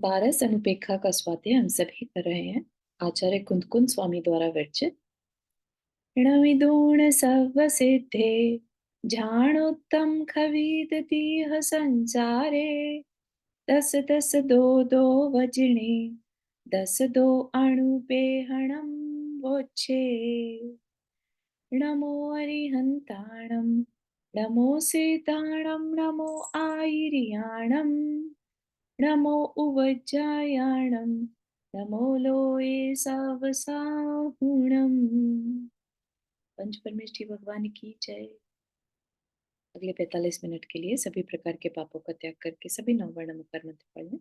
पारस अनुपेक्षा का स्वाध्याय हम सभी कर रहे हैं। आचार्य कुंदकुंद स्वामी द्वारा विरचित। णविदोण सर्व सिद्धे झाणोत्तम खवीद दीह संसारे। दस दस दो दो वजने दस दो अणुपेहणम वोच्छे। नमो अरिहंताणम नमो सेताणम नमो आयर्याणम नमो उवज्जायाणं नमो लोये सावसाहुणम्। पंच परमेष्ठी भगवान की जय। अगले 45 मिनट के लिए सभी प्रकार के पापों का त्याग करके सभी नववर्ण मुखर मंत्र पढ़ लें।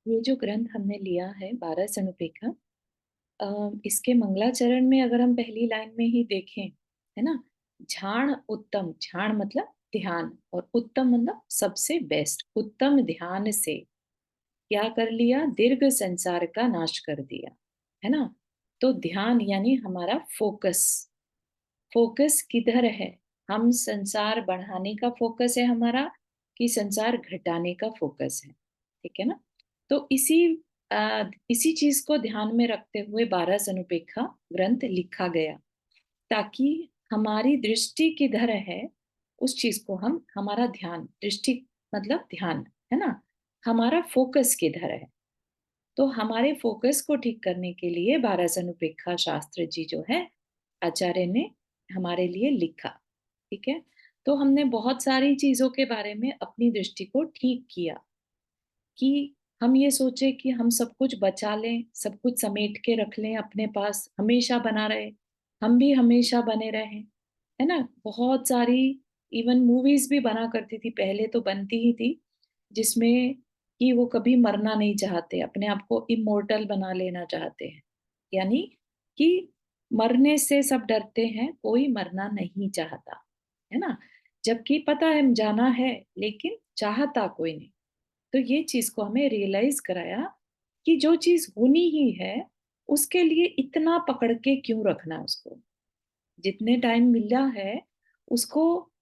ये जो ग्रंथ हमने लिया है 12 सनुपेखा, इसके मंगलाचरण में अगर हम पहली लाइन में ही देखें, है ना, झाण उत्तम, झाण मतलब ध्यान, और उत्तम मतलब सबसे बेस्ट, उत्तम ध्यान से क्या कर लिया, दीर्घ संसार का नाश कर दिया, है ना। तो ध्यान यानी हमारा फोकस, फोकस किधर है, हम संसार बढ़ाने का फोकस है हमारा कि संसार घटाने का फोकस है, ठीक है ना। तो इसी चीज को ध्यान में रखते हुए 12 सनुपेखा ग्रंथ लिखा गया, ताकि हमारी दृष्टि किधर है उस चीज को हम, हमारा ध्यान, दृष्टि मतलब ध्यान, है ना, हमारा फोकस किधर है। तो हमारे फोकस को ठीक करने के लिए 12 सनुपेखा शास्त्र जी जो है आचार्य ने हमारे लिए लिखा, ठीक है। तो हमने बहुत सारी चीजों के बारे में अपनी दृष्टि को ठीक किया कि हम ये सोचे कि हम सब कुछ बचा लें, सब कुछ समेट के रख लें अपने पास, हमेशा बना रहे, हम भी हमेशा बने रहे, है ना। बहुत सारी इवन मूवीज भी बना करती थी, पहले तो बनती ही थी, जिसमें कि वो कभी मरना नहीं चाहते, अपने आप को इमोर्टल बना लेना चाहते हैं, यानी कि मरने से सब डरते हैं, कोई मरना नहीं चाहता, है ना। जबकि पता है जाना है, लेकिन चाहता कोई नहीं। तो ये चीज को हमें रियलाइज कराया कि जो चीज होनी ही है उसके लिए इतना पकड़ के क्यों रखना, उसको जितने टाइम मिला है उसको,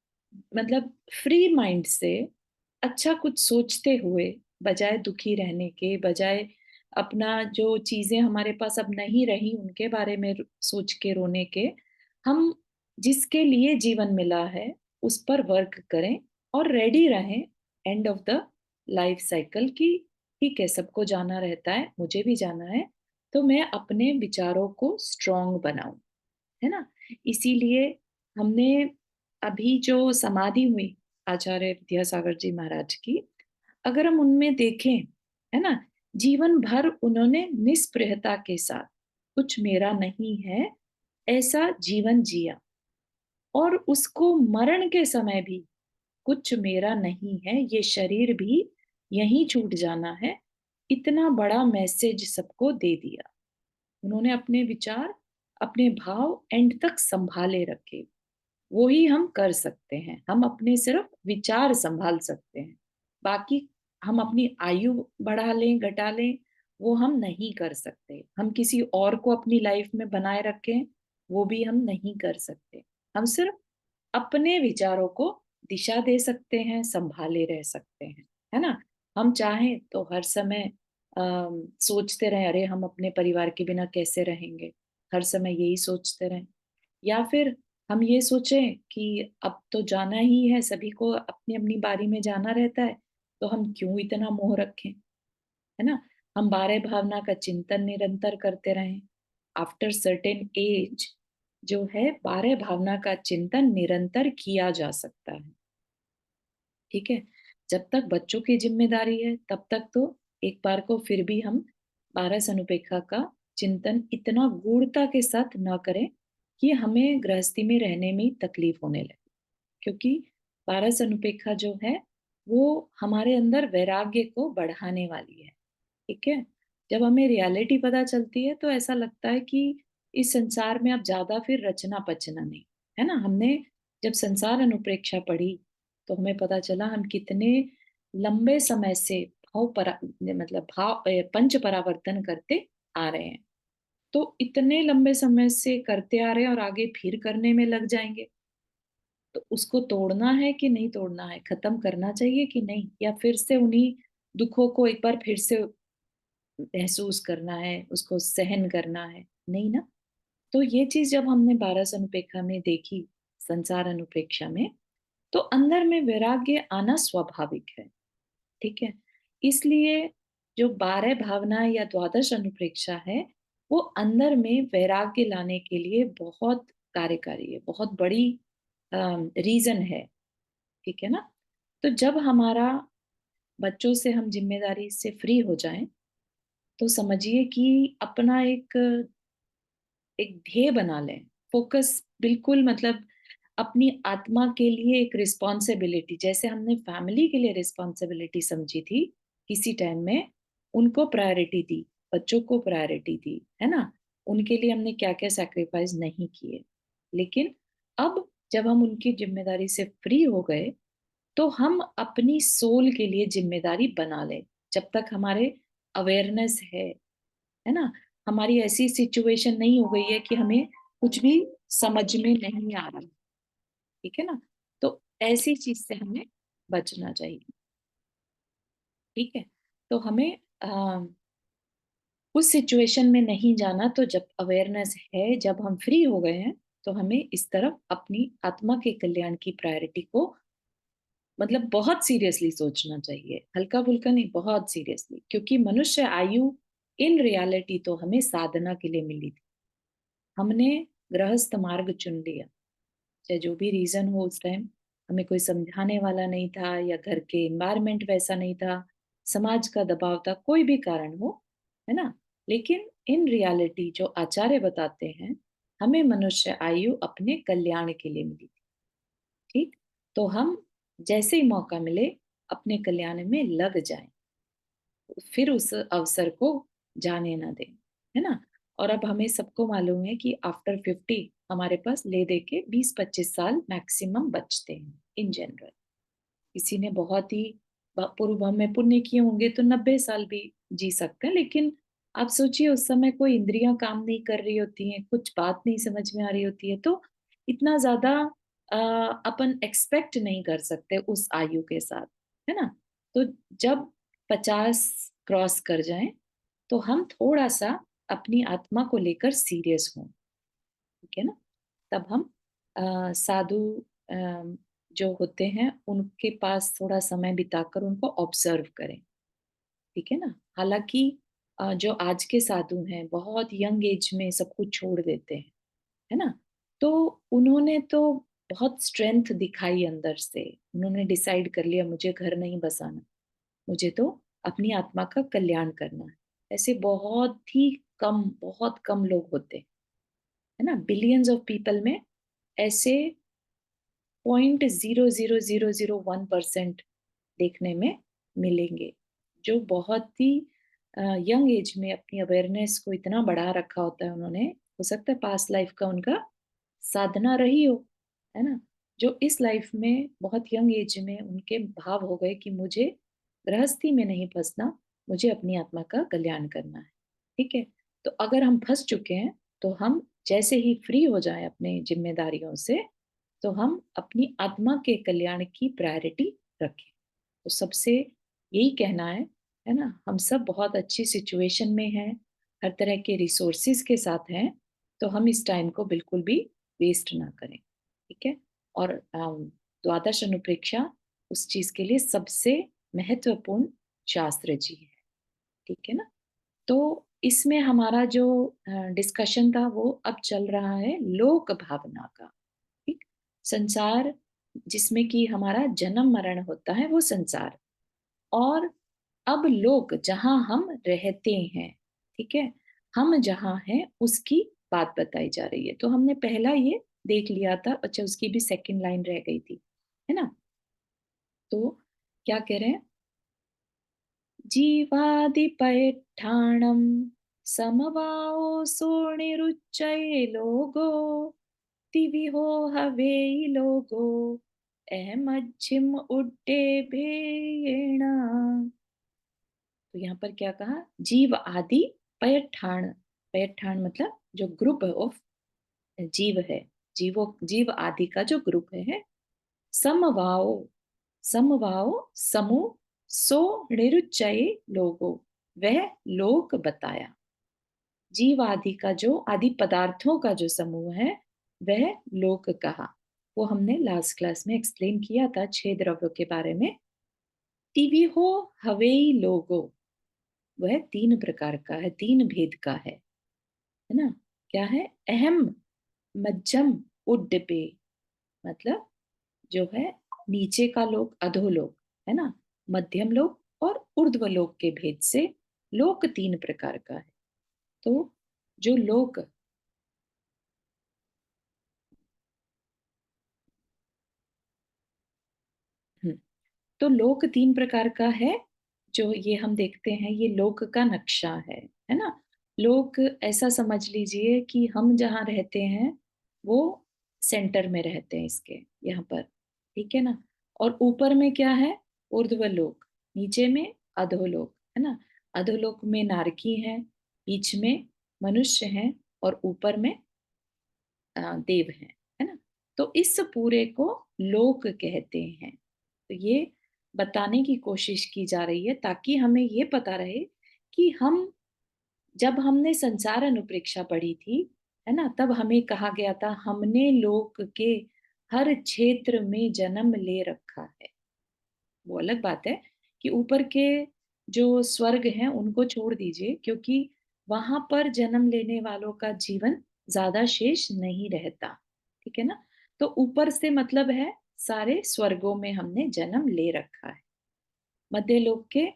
मतलब फ्री माइंड से अच्छा कुछ सोचते हुए, बजाय दुखी रहने के, बजाय अपना जो चीजें हमारे पास अब नहीं रही उनके बारे में सोच के रोने के, हम जिसके लिए जीवन मिला है उस पर वर्क करें और रेडी रहें end of the life cycle की। ठीक है, सबको जाना रहता है, मुझे भी जाना है, तो मैं अपने विचारों को स्ट्रांग बनाऊं, है ना। इसीलिए हमने अभी जो समाधि हुई आचार्य विद्यासागर जी महाराज की, अगर हम उनमें देखें, है ना, जीवन भर उन्होंने निस्पृहता के साथ कुछ मेरा नहीं है ऐसा जीवन जिया, और उसको मरण के समय भी कुछ मेरा नहीं है, ये शरीर भी यहीं छूट जाना है, इतना बड़ा मैसेज सबको दे दिया। उन्होंने अपने विचार, अपने भाव एंड तक संभाले रखे। वो ही हम कर सकते हैं, हम अपने सिर्फ विचार संभाल सकते हैं, बाकी हम अपनी आयु बढ़ा लें घटा लें वो हम नहीं कर सकते, हम किसी और को अपनी लाइफ में बनाए रखें वो भी हम नहीं कर सकते। हम सिर्फ अपने विचारों को दिशा दे सकते हैं, संभाले रह सकते हैं, है ना। हम चाहें तो हर समय सोचते रहें, अरे हम अपने परिवार के बिना कैसे रहेंगे, हर समय यही सोचते रहें, या फिर हम ये सोचें कि अब तो जाना ही है, सभी को अपनी अपनी बारी में जाना रहता है, तो हम क्यों इतना मोह रखें, है ना। हम बारह भावना का चिंतन निरंतर करते रहें। आफ्टर सर्टेन एज जो है, बारह भावना का चिंतन निरंतर किया जा सकता है, ठीक है। जब तक बच्चों की जिम्मेदारी है तब तक तो एक बार को फिर भी हम पारस अनुपेक्षा का चिंतन इतना गूढ़ता के साथ ना करें कि हमें गृहस्थी में रहने में तकलीफ होने लगे, क्योंकि पारस अनुपेक्षा जो है वो हमारे अंदर वैराग्य को बढ़ाने वाली है, ठीक है। जब हमें रियलिटी पता चलती है तो ऐसा लगता है कि इस संसार में अब ज्यादा फिर रचना पचना नहीं, है ना। हमने जब संसार अनुप्रेक्षा पढ़ी तो हमें पता चला हम कितने लंबे समय से पंच परावर्तन करते आ रहे हैं। तो इतने लंबे समय से करते आ रहे हैं और आगे फिर करने में लग जाएंगे, तो उसको तोड़ना है कि नहीं तोड़ना है, खत्म करना चाहिए कि नहीं, या फिर से उन्हीं दुखों को एक बार फिर से महसूस करना है, उसको सहन करना है, नहीं ना। तो ये चीज जब हमने 12 अनुपेक्षा में देखी, संसार अनुप्रेक्षा में, तो अंदर में वैराग्य आना स्वाभाविक है। ठीक है। इसलिए जो 12 भावना या द्वादश अनुप्रेक्षा है, वो अंदर में वैराग्य लाने के लिए बहुत कार्यकारी है, बहुत बड़ी रीजन है। ठीक है ना। तो जब हमारा बच्चों से हम जिम्मेदारी से फ्री हो जाएं, तो समझिए कि अपना एक एक ध्येय बना लें, फोकस बिल्कुल, मतलब अपनी आत्मा के लिए एक रिस्पॉन्सिबिलिटी, जैसे हमने फैमिली के लिए रिस्पॉन्सिबिलिटी समझी थी किसी टाइम में, उनको प्रायोरिटी दी, बच्चों को प्रायोरिटी दी, है ना। उनके लिए हमने क्या क्या सैक्रिफाइस नहीं किए। लेकिन अब जब हम उनकी जिम्मेदारी से फ्री हो गए, तो हम अपनी सोल के लिए जिम्मेदारी बना लें। जब तक हमारे अवेयरनेस है ना, हमारी ऐसी सिचुएशन नहीं हो गई है कि हमें कुछ भी समझ में नहीं आ रहा। ठीक है ना। तो ऐसी चीज से हमें बचना चाहिए। ठीक है। तो हमें उस सिचुएशन में नहीं जाना। तो जब अवेयरनेस है, जब हम फ्री हो गए हैं, तो हमें इस तरफ अपनी आत्मा के कल्याण की प्रायोरिटी को, मतलब बहुत सीरियसली सोचना चाहिए, हल्का फुल्का नहीं, बहुत सीरियसली। क्योंकि मनुष्य आयु इन रियलिटी तो हमें साधना के लिए मिली थी। हमने गृहस्थ मार्ग चुन लिया, चाहे जो भी रीजन हो। उस टाइम हमें कोई समझाने वाला नहीं था, या घर के एनवायरनमेंट वैसा नहीं था, समाज का दबाव था, कोई भी कारण हो, है ना। लेकिन इन रियलिटी जो आचार्य बताते हैं, हमें मनुष्य आयु अपने कल्याण के लिए मिली थी। ठीक। तो हम जैसे ही मौका मिले अपने कल्याण में लग जाएं, फिर उस अवसर को जाने ना दें, है ना। और अब हमें सबको मालूम है कि आफ्टर 50 हमारे पास ले दे के 20-25 साल मैक्सिमम बचते हैं इन जनरल। किसी ने बहुत ही पूर्व में पुण्य किए होंगे तो 90 साल भी जी सकते हैं। लेकिन आप सोचिए, उस समय कोई इंद्रियां काम नहीं कर रही होती हैं, कुछ बात नहीं समझ में आ रही होती है, तो इतना ज्यादा अ, अपन एक्सपेक्ट नहीं कर सकते उस आयु के साथ, है ना। तो जब 50 क्रॉस कर जाएं, तो हम थोड़ा सा अपनी आत्मा को लेकर सीरियस हों। ठीक है ना। तब हम साधु जो होते हैं उनके पास थोड़ा समय बिताकर उनको ऑब्जर्व करें। ठीक है ना। हालांकि जो आज के साधु हैं बहुत यंग एज में सब कुछ छोड़ देते हैं, है ना। तो उन्होंने तो बहुत स्ट्रेंथ दिखाई अंदर से, उन्होंने डिसाइड कर लिया मुझे घर नहीं बसाना, मुझे तो अपनी आत्मा का कल्याण करना है। ऐसे बहुत कम लोग होते हैं, है ना। बिलियंस ऑफ पीपल में ऐसे 0.00001% देखने में मिलेंगे, जो बहुत ही यंग एज में अपनी अवेयरनेस को इतना बढ़ा रखा होता है उन्होंने। हो सकता है पास्ट लाइफ का उनका साधना रही हो, है ना। जो इस लाइफ में बहुत यंग एज में उनके भाव हो गए कि मुझे गृहस्थी में नहीं फंसना, मुझे अपनी आत्मा का कल्याण करना है। ठीक है। तो अगर हम फंस चुके हैं, तो हम जैसे ही फ्री हो जाएं अपने जिम्मेदारियों से, तो हम अपनी आत्मा के कल्याण की प्रायोरिटी रखें। तो सबसे यही कहना है ना। हम सब बहुत अच्छी सिचुएशन में हैं, हर तरह के रिसोर्सेज के साथ हैं, तो हम इस टाइम को बिल्कुल भी वेस्ट ना करें। ठीक है। और द्वादश अनुप्रेक्षा उस चीज के लिए सबसे महत्वपूर्ण शास्त्र जी है। ठीक है ना। तो इसमें हमारा जो डिस्कशन था वो अब चल रहा है लोक भावना का। ठीक। संसार जिसमें कि हमारा जन्म मरण होता है, वो संसार। और अब लोग जहां हम रहते हैं, ठीक है, हम जहां हैं उसकी बात बताई जा रही है। तो हमने पहला ये देख लिया था, अच्छा उसकी भी सेकंड लाइन रह गई थी, है ना। तो क्या कह रहे हैं, जीवादिपैठाणं समवायो सोऽनिरुच्चये लोगो दिविहो हवेहि लोगो अहमज्जिम उड्डे भेयेण। तो यहाँ पर क्या कहा? जीव आदि पयठान। पयठान मतलब जो ग्रुप ऑफ जीव है, जीव आदि का जो ग्रुप है। समवाओ, समवाओ समूह, सो निरुच्चये लोगो, वह लोक बताया। जीव आदि का जो आदि पदार्थों का जो समूह है वह लोक कहा। वो हमने लास्ट क्लास में एक्सप्लेन किया था 6 द्रव्यों के बारे में। टीवी हो हवेई लोगो, वह 3 प्रकार का है, 3 भेद का है ना? क्या है? अहम, मध्यम, उड्डपे, मतलब जो है नीचे का लोक, अधोलोक, है ना? मध्यम लोक और ऊर्ध्व लोक के भेद से लोक 3 प्रकार का है। तो जो लोक, हम्म, तो लोक 3 प्रकार का है। जो ये हम देखते हैं ये लोक का नक्शा है ना? लोक ऐसा समझ लीजिए कि हम जहाँ रहते हैं वो सेंटर में रहते हैं इसके, यहाँ पर, ठीक है ना? और ऊपर में क्या है? ऊर्ध्व लोक, नीचे में अधोलोक, है ना? अधोलोक में नारकी है, बीच में मनुष्य हैं और ऊपर में देव है ना? तो इस पूरे को लोक कहते हैं। तो ये बताने की कोशिश की जा रही है ताकि हमें ये पता रहे कि हम, जब हमने संसार अनुप्रेक्षा पढ़ी थी, है ना, तब हमें कहा गया था हमने लोक के हर क्षेत्र में जन्म ले रखा है। वो अलग बात है कि ऊपर के जो स्वर्ग हैं उनको छोड़ दीजिए, क्योंकि वहां पर जन्म लेने वालों का जीवन ज्यादा शेष नहीं रहता, ठीक है ना? तो ऊपर से मतलब है सारे स्वर्गों में हमने जन्म ले रखा है। मध्य लोक के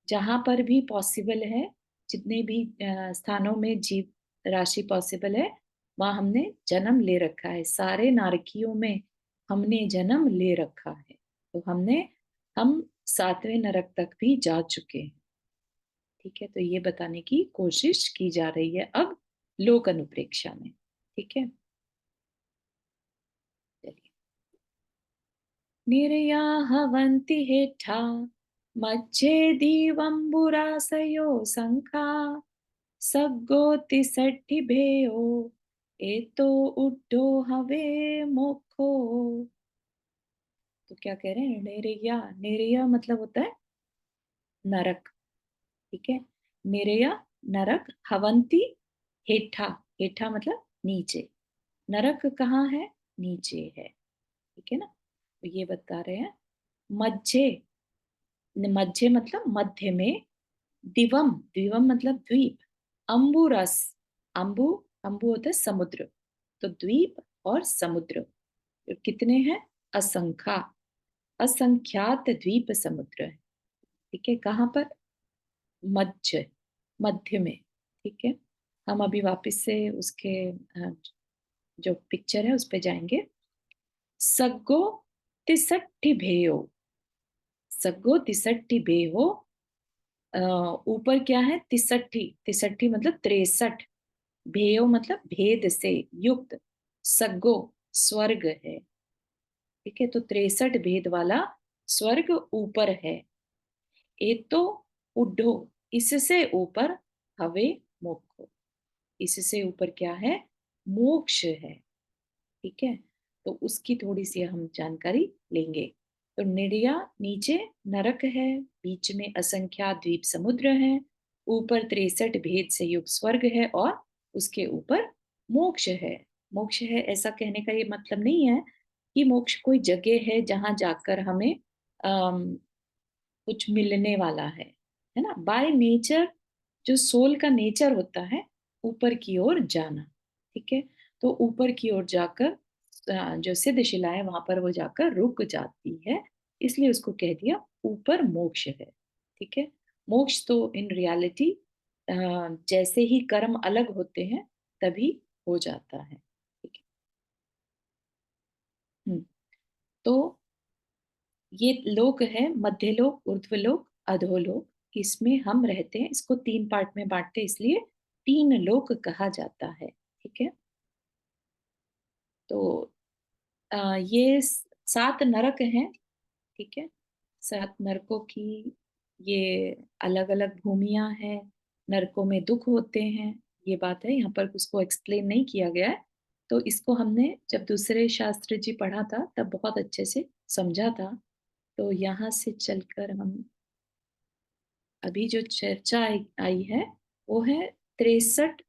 जहां पर भी पॉसिबल है, जितने भी स्थानों में जीव राशि पॉसिबल है, वहां हमने जन्म ले रखा है। सारे नारकियों में हमने जन्म ले रखा है। तो हम 7वें नरक तक भी जा चुके हैं, ठीक है? तो ये बताने की कोशिश की जा रही है अब लोक अनुप्रेक्षा में, ठीक है? चलिए। निर्याहवन्ति हेठा मज्जे दीवम्बुरासयो शंखा सग्गोतिसठिभेयो एतो उड्डो हवे मोखो। तो क्या कह रहे हैं? निर्या, निर्या मतलब होता है नरक, ठीक है? निर्या नरक, हवंती हेठा, हेठा मतलब नीचे, नरक कहाँ है? नीचे है, ठीक है ना? तो ये बता रहे हैं। मज्जे, मज्जे मतलब मध्य में, दिवम, दिवम मतलब द्वीप, अम्बुरस, अम्बु, अम्बु होता है समुद्र, तो द्वीप और समुद्र तो कितने हैं? असंख्या, असंख्यात द्वीप समुद्र है, ठीक है? कहाँ पर? मध्य, मध्य में, ठीक है? हम अभी वापस से उसके जो पिक्चर है उस पे जाएंगे। सग्गो तिसट्ठी भेयो, सग्गो तिसट्ठी भेयो, ऊपर क्या है? तिसट्ठी, तिसट्ठी मतलब 63, भेयो मतलब भेद से युक्त, सग्गो स्वर्ग है, ठीक है? तो 63 भेद वाला स्वर्ग ऊपर है। ए तो उड्ढो, इससे ऊपर हवे मोक्षो, इससे ऊपर क्या है? मोक्ष है, ठीक है? तो उसकी थोड़ी सी हम जानकारी लेंगे। तो निर्या नीचे नरक है, बीच में असंख्यात द्वीप समुद्र है, ऊपर 63 भेद से युक्त स्वर्ग है और उसके ऊपर मोक्ष है। मोक्ष है ऐसा कहने का ये मतलब नहीं है कि मोक्ष कोई जगह है जहां जाकर हमें अम, कुछ मिलने वाला है ना? बाय नेचर जो सोल का नेचर होता है ऊपर की ओर जाना, ठीक है? तो ऊपर की ओर जाकर जो सिद्ध शिला है वहां पर वो जाकर रुक जाती है, इसलिए उसको कह दिया ऊपर मोक्ष है, ठीक है? मोक्ष तो इन रियलिटी जैसे ही कर्म अलग होते हैं तभी हो जाता है, ठीक है? तो ये लोक है, मध्य लोक, ऊर्ध्व लोक, अधोलोक, इसमें हम रहते हैं, इसको 3 पार्ट में बांटते हैं, इसलिए 3 लोक कहा जाता है। ठीक है, तो ये 7 नरक हैं। ठीक है, 7 नरकों की ये अलग अलग भूमियां हैं। नरकों में दुख होते हैं, ये बात है, यहाँ पर उसको एक्सप्लेन नहीं किया गया है। तो इसको हमने जब दूसरे शास्त्र जी पढ़ा था तब बहुत अच्छे से समझा था। तो यहाँ से चलकर हम अभी जो चर्चा आई है वो है 63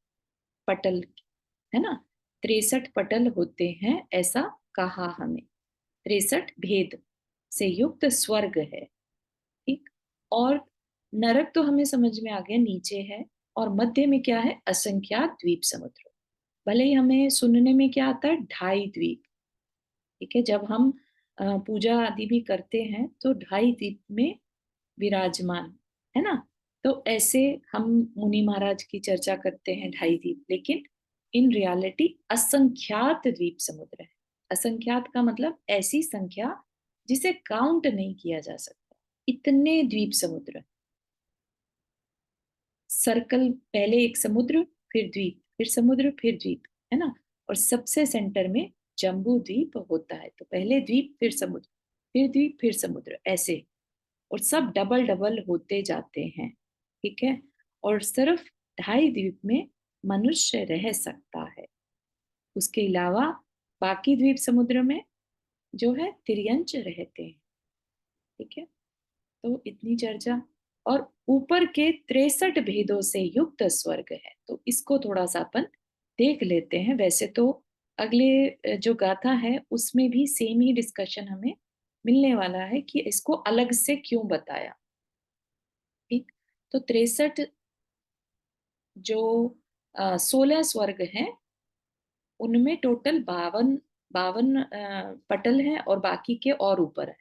पटल की, है ना। 63 पटल होते हैं ऐसा कहा हमें। 63 भेद से युक्त स्वर्ग है। ठीक, और नरक तो हमें समझ में आ गया, नीचे है। और मध्य में क्या है? असंख्यात द्वीप समुद्र। भले ही हमें सुनने में क्या आता है? 2.5 द्वीप। ठीक है, जब हम पूजा आदि भी करते हैं तो 2.5 द्वीप में विराजमान, है ना। तो ऐसे हम मुनि महाराज की चर्चा करते हैं 2.5 द्वीप, लेकिन इन रियलिटी असंख्यात द्वीप समुद्र है। असंख्यात का मतलब ऐसी संख्या जिसे काउंट नहीं किया जा सकता, इतने द्वीप समुद्र। सर्कल, पहले एक समुद्र, फिर द्वीप, फिर समुद्र, फिर द्वीप, है ना। और सबसे सेंटर में जम्बू द्वीप होता है। तो पहले द्वीप, फिर समुद्र, फिर द्वीप, फिर समुद्र, ऐसे। और सब डबल डबल होते जाते हैं। ठीक है, और सिर्फ 2.5 द्वीप में मनुष्य रह सकता है। उसके अलावा बाकी द्वीप समुद्र में जो है तिर्यंच रहते हैं। ठीक है, तो इतनी चर्चा। और ऊपर के 63 भेदों से युक्त स्वर्ग है, तो इसको थोड़ा सा अपन देख लेते हैं। वैसे तो अगले जो गाथा है उसमें भी सेम ही डिस्कशन हमें मिलने वाला है कि इसको अलग से क्यों बताया। ठीक, तो 63 जो 16 स्वर्ग हैं उनमें टोटल 52 पटल हैं और बाकी के और ऊपर है।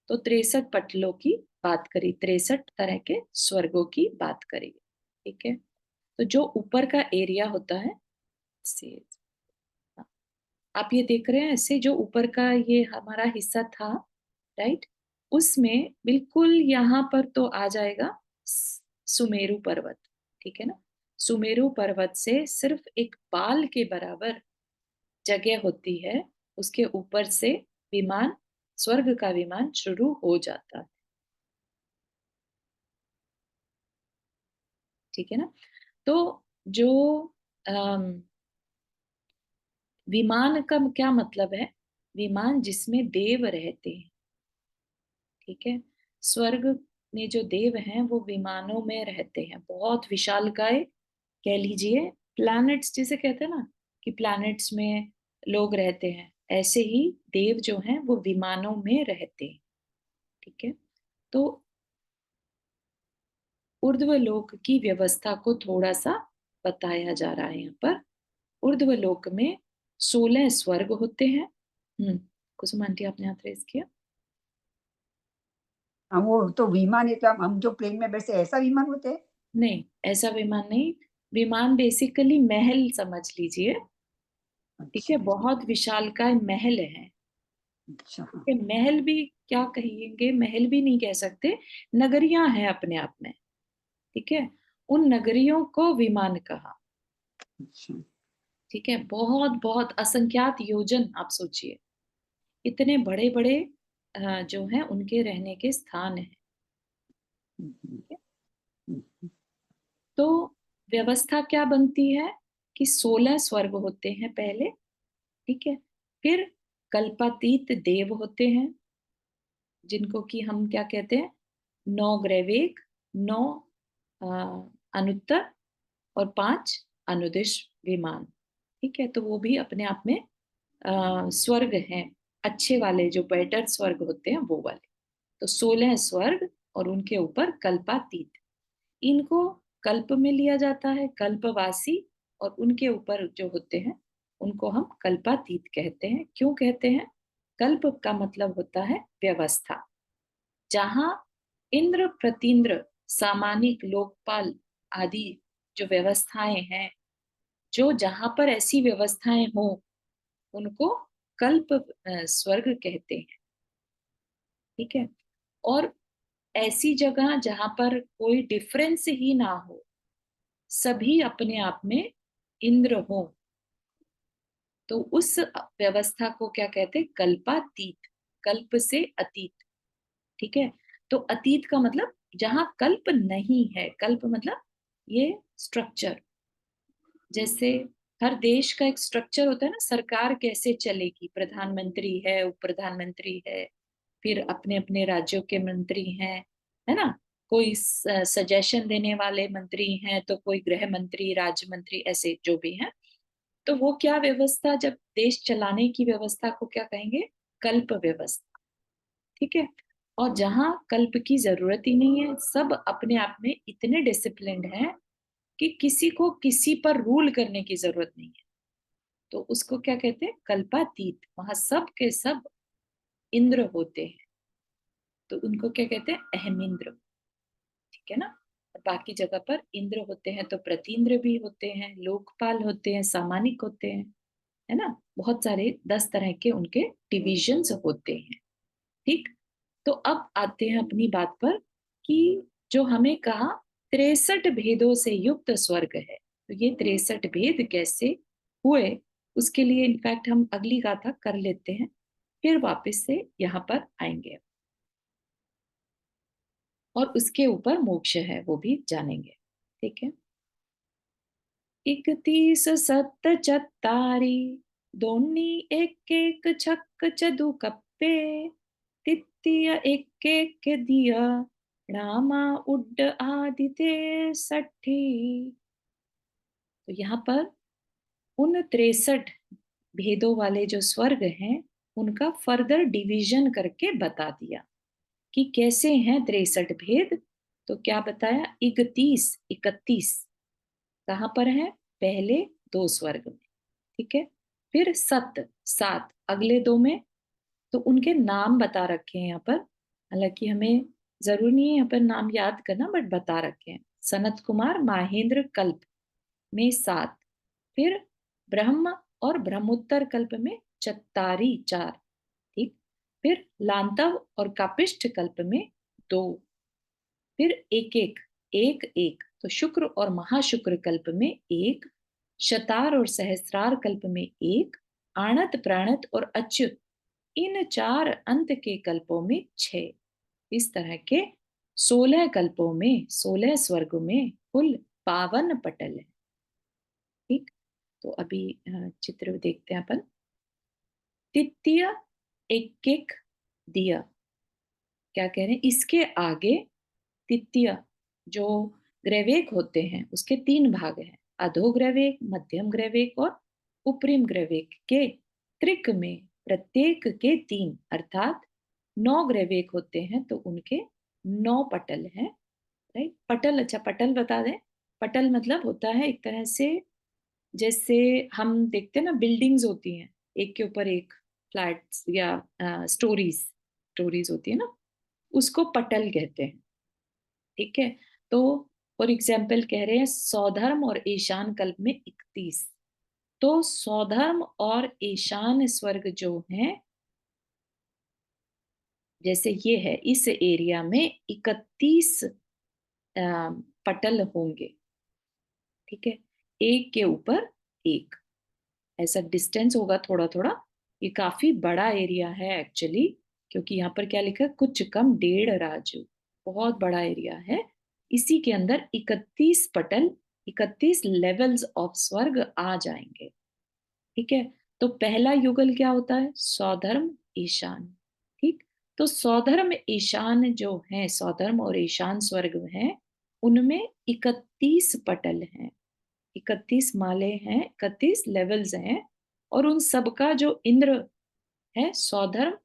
तो 63 पटलों की बात करी, 63 तरह के स्वर्गों की बात करी। ठीक है, तो जो ऊपर का एरिया होता है से, आप ये देख रहे हैं ऐसे, जो ऊपर का ये हमारा हिस्सा था, राइट, उसमें बिल्कुल यहाँ पर तो आ जाएगा सुमेरु पर्वत। ठीक है ना, सुमेरु पर्वत से सिर्फ एक बाल के बराबर जगह होती है, उसके ऊपर से विमान, स्वर्ग का विमान शुरू हो जाता है। ठीक है ना, तो जो अम, विमान का क्या मतलब है? विमान जिसमें देव रहते हैं। ठीक है, स्वर्ग में जो देव हैं वो विमानों में रहते हैं, बहुत विशालकाय कह लीजिए। प्लैनेट्स जिसे कहते हैं ना, कि प्लैनेट्स में लोग रहते हैं, ऐसे ही देव जो हैं वो विमानों में रहते हैं। ठीक है, तो ऊर्ध्वलोक की व्यवस्था को थोड़ा सा बताया जा रहा है यहाँ पर। ऊर्ध्वलोक में 16 स्वर्ग होते हैं। कुसुम आंटी आपने हाथ रेज किया। हाँ, वो तो विमान है, तो हम जो प्लेन में बैठे ऐसा विमान होते हैं? नहीं, ऐसा विमान नहीं। विमान बेसिकली महल समझ लीजिए। ठीक है, अच्छा बहुत विशालकाय महल है। अच्छा। ठीक हाँ है, महल भी क्या कहेंगे, महल भी नहीं कह सकते, नगरियां हैं अपने आप में। ठीक है, उन नगरियों को विमान कहा। अच्छा। ठीक है, बहुत बहुत असंख्यात योजन, आप सोचिए, इतने बड़े बड़े जो हैं उनके रहने के स्थान हैं। हम्म, ठीक है? हम्म, तो व्यवस्था क्या बनती है कि 16 स्वर्ग होते हैं पहले। ठीक है, फिर कल्पातीत देव होते हैं, जिनको कि हम क्या कहते हैं? 9 ग्रैवेक, 9 अ, अनुत्तर और 5 अनुदिश विमान। ठीक है, तो वो भी अपने आप में स्वर्ग हैं, अच्छे वाले जो बेटर स्वर्ग होते हैं वो वाले। तो 16 स्वर्ग और उनके ऊपर कल्पातीत, इनको कल्प में लिया जाता है, कल्पवासी। और उनके ऊपर जो होते हैं उनको हम कल्पातीत कहते हैं। क्यों कहते हैं? कल्प का मतलब होता है व्यवस्था, जहां इंद्र प्रतींद्र सामानिक लोकपाल आदि जो व्यवस्थाएं हैं, जो जहां पर ऐसी व्यवस्थाएं हो उनको कल्प स्वर्ग कहते हैं। ठीक है, और ऐसी जगह जहां पर कोई डिफरेंस ही ना हो, सभी अपने आप में इंद्र हो, तो उस व्यवस्था को क्या कहते हैं? कल्पातीत। कल्प से अतीत। ठीक है। तो अतीत का मतलब जहां कल्प नहीं है। कल्प मतलब ये स्ट्रक्चर। जैसे हर देश का एक स्ट्रक्चर होता है ना, सरकार कैसे चलेगी, प्रधानमंत्री है, उप प्रधानमंत्री है, फिर अपने अपने राज्यों के मंत्री हैं, है ना। कोई सजेशन देने वाले मंत्री हैं, तो कोई गृह मंत्री, राज्य मंत्री, ऐसे जो भी हैं। तो वो क्या व्यवस्था, जब देश चलाने की व्यवस्था को क्या कहेंगे? कल्प व्यवस्था। ठीक है। और जहां कल्प की जरूरत ही नहीं है, सब अपने आप में इतने डिसिप्लिन्ड हैं कि किसी को किसी पर रूल करने की जरूरत नहीं है, तो उसको क्या कहते हैं? कल्पातीत। वहां सब के सब इंद्र होते हैं, तो उनको क्या कहते हैं? अहमिंद्र। ठीक है ना। और बाकी जगह पर इंद्र होते हैं तो प्रतींद्र भी होते हैं, लोकपाल होते हैं, सामानिक होते हैं, है ना। बहुत सारे 10 तरह के उनके डिविजन्स होते हैं। ठीक। तो अब आते हैं अपनी बात पर कि जो हमें कहा 63 भेदों से युक्त स्वर्ग है, तो ये 63 भेद कैसे हुए, उसके लिए इनफैक्ट हम अगली गाथा कर लेते हैं, फिर वापस से यहाँ पर आएंगे और उसके ऊपर मोक्ष है वो भी जानेंगे। ठीक है। 31 सत्त चत्तारी, दोन्नी एक एक छक्क चदु कप्पे, तित्तिय एक एक दिया, रामा उड्ड आदिते सठी। तो यहाँ पर उन 63 भेदों वाले जो स्वर्ग हैं, उनका फर्दर डिवीजन करके बता दिया कि कैसे हैं 63 भेद। तो क्या बताया? 31, 31 कहाँ पर है? पहले 2 स्वर्ग में। ठीक है। फिर सत, 7 अगले 2 में। तो उनके नाम बता रखे हैं यहाँ पर, हालांकि हमें जरूर नहीं है यहाँ पर नाम याद करना, बट बता रखे हैं। सनत कुमार माहेंद्र कल्प में 7, फिर ब्रह्म और ब्रह्मोत्तर कल्प में चत्तारी 4। ठीक। फिर लांतव और कापिष्ठ कल्प में 2, फिर एक एक, एक एक, तो शुक्र और महाशुक्र कल्प में 1, शतार और सहस्रार कल्प में 1, आणत प्राणत और अच्युत, इन 4 अंत के कल्पों में 6। इस तरह के 16 कल्पों में, 16 स्वर्गों में कुल 52 पटल है। ठीक। तो अभी चित्र देखते हैं अपन। तृतीय एक एक दिया, क्या कह रहे हैं? इसके आगे तृतीय जो ग्रैवेक होते हैं, उसके 3 भाग हैं, अधोग्रैवेक, मध्यम ग्रैवेक और उपरिम ग्रैवेक के त्रिक में प्रत्येक के 3 अर्थात 9 ग्रैवेक होते हैं, तो उनके 9 पटल हैं। राइट। पटल, अच्छा पटल बता दें। पटल मतलब होता है एक तरह से, जैसे हम देखते हैं ना बिल्डिंग्स होती हैं एक के ऊपर एक, फ्लैट्स या स्टोरीज, स्टोरीज होती है ना, उसको पटल कहते हैं। ठीक है। तो फॉर एग्जाम्पल कह रहे हैं सौधर्म और ईशान कल्प में 31। तो सौधर्म और ईशान स्वर्ग जो हैं, जैसे ये है, इस एरिया में 31 पटल होंगे। ठीक है। एक के ऊपर एक, ऐसा डिस्टेंस होगा थोड़ा थोड़ा। ये काफी बड़ा एरिया है एक्चुअली, क्योंकि यहाँ पर क्या लिखा है? कुछ कम 1.5 राजू। बहुत बड़ा एरिया है। इसी के अंदर 31 पटल, 31 लेवल्स ऑफ स्वर्ग आ जाएंगे। ठीक है। तो पहला युगल क्या होता है? सौधर्म ईशान। ठीक। तो सौधर्म ईशान जो है, सौधर्म और ईशान स्वर्ग हैं, उनमें 31 पटल हैं, 31 माले हैं, 31 लेवल्स हैं। और उन सबका जो इंद्र है सौधर्म,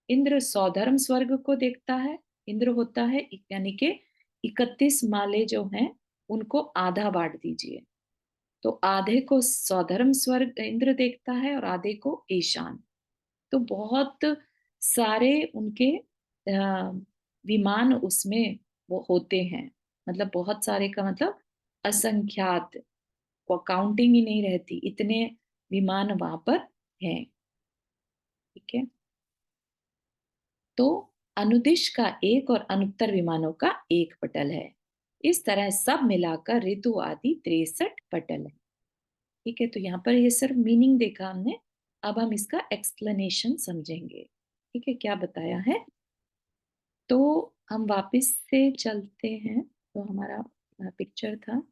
इंद्र सौधर्म स्वर्ग को देखता है। इंद्र होता है, यानी कि 31 माले जो हैं उनको आधा बांट दीजिए, तो आधे को सौधर्म स्वर्ग इंद्र देखता है और आधे को ईशान। तो बहुत सारे उनके विमान उसमें वो होते हैं, मतलब बहुत सारे का मतलब असंख्यात, को काउंटिंग ही नहीं रहती, इतने विमान वहां पर हैं। ठीक है। तो अनुदिश का एक और अनुत्तर विमानों का एक पटल है। इस तरह सब मिलाकर ऋतु आदि 63 पटल है। ठीक है, तो यहाँ पर ये सिर्फ मीनिंग देखा हमने, अब हम इसका एक्सप्लेनेशन समझेंगे। ठीक है, क्या बताया है, तो हम वापस से चलते हैं, तो हमारा पिक्चर था,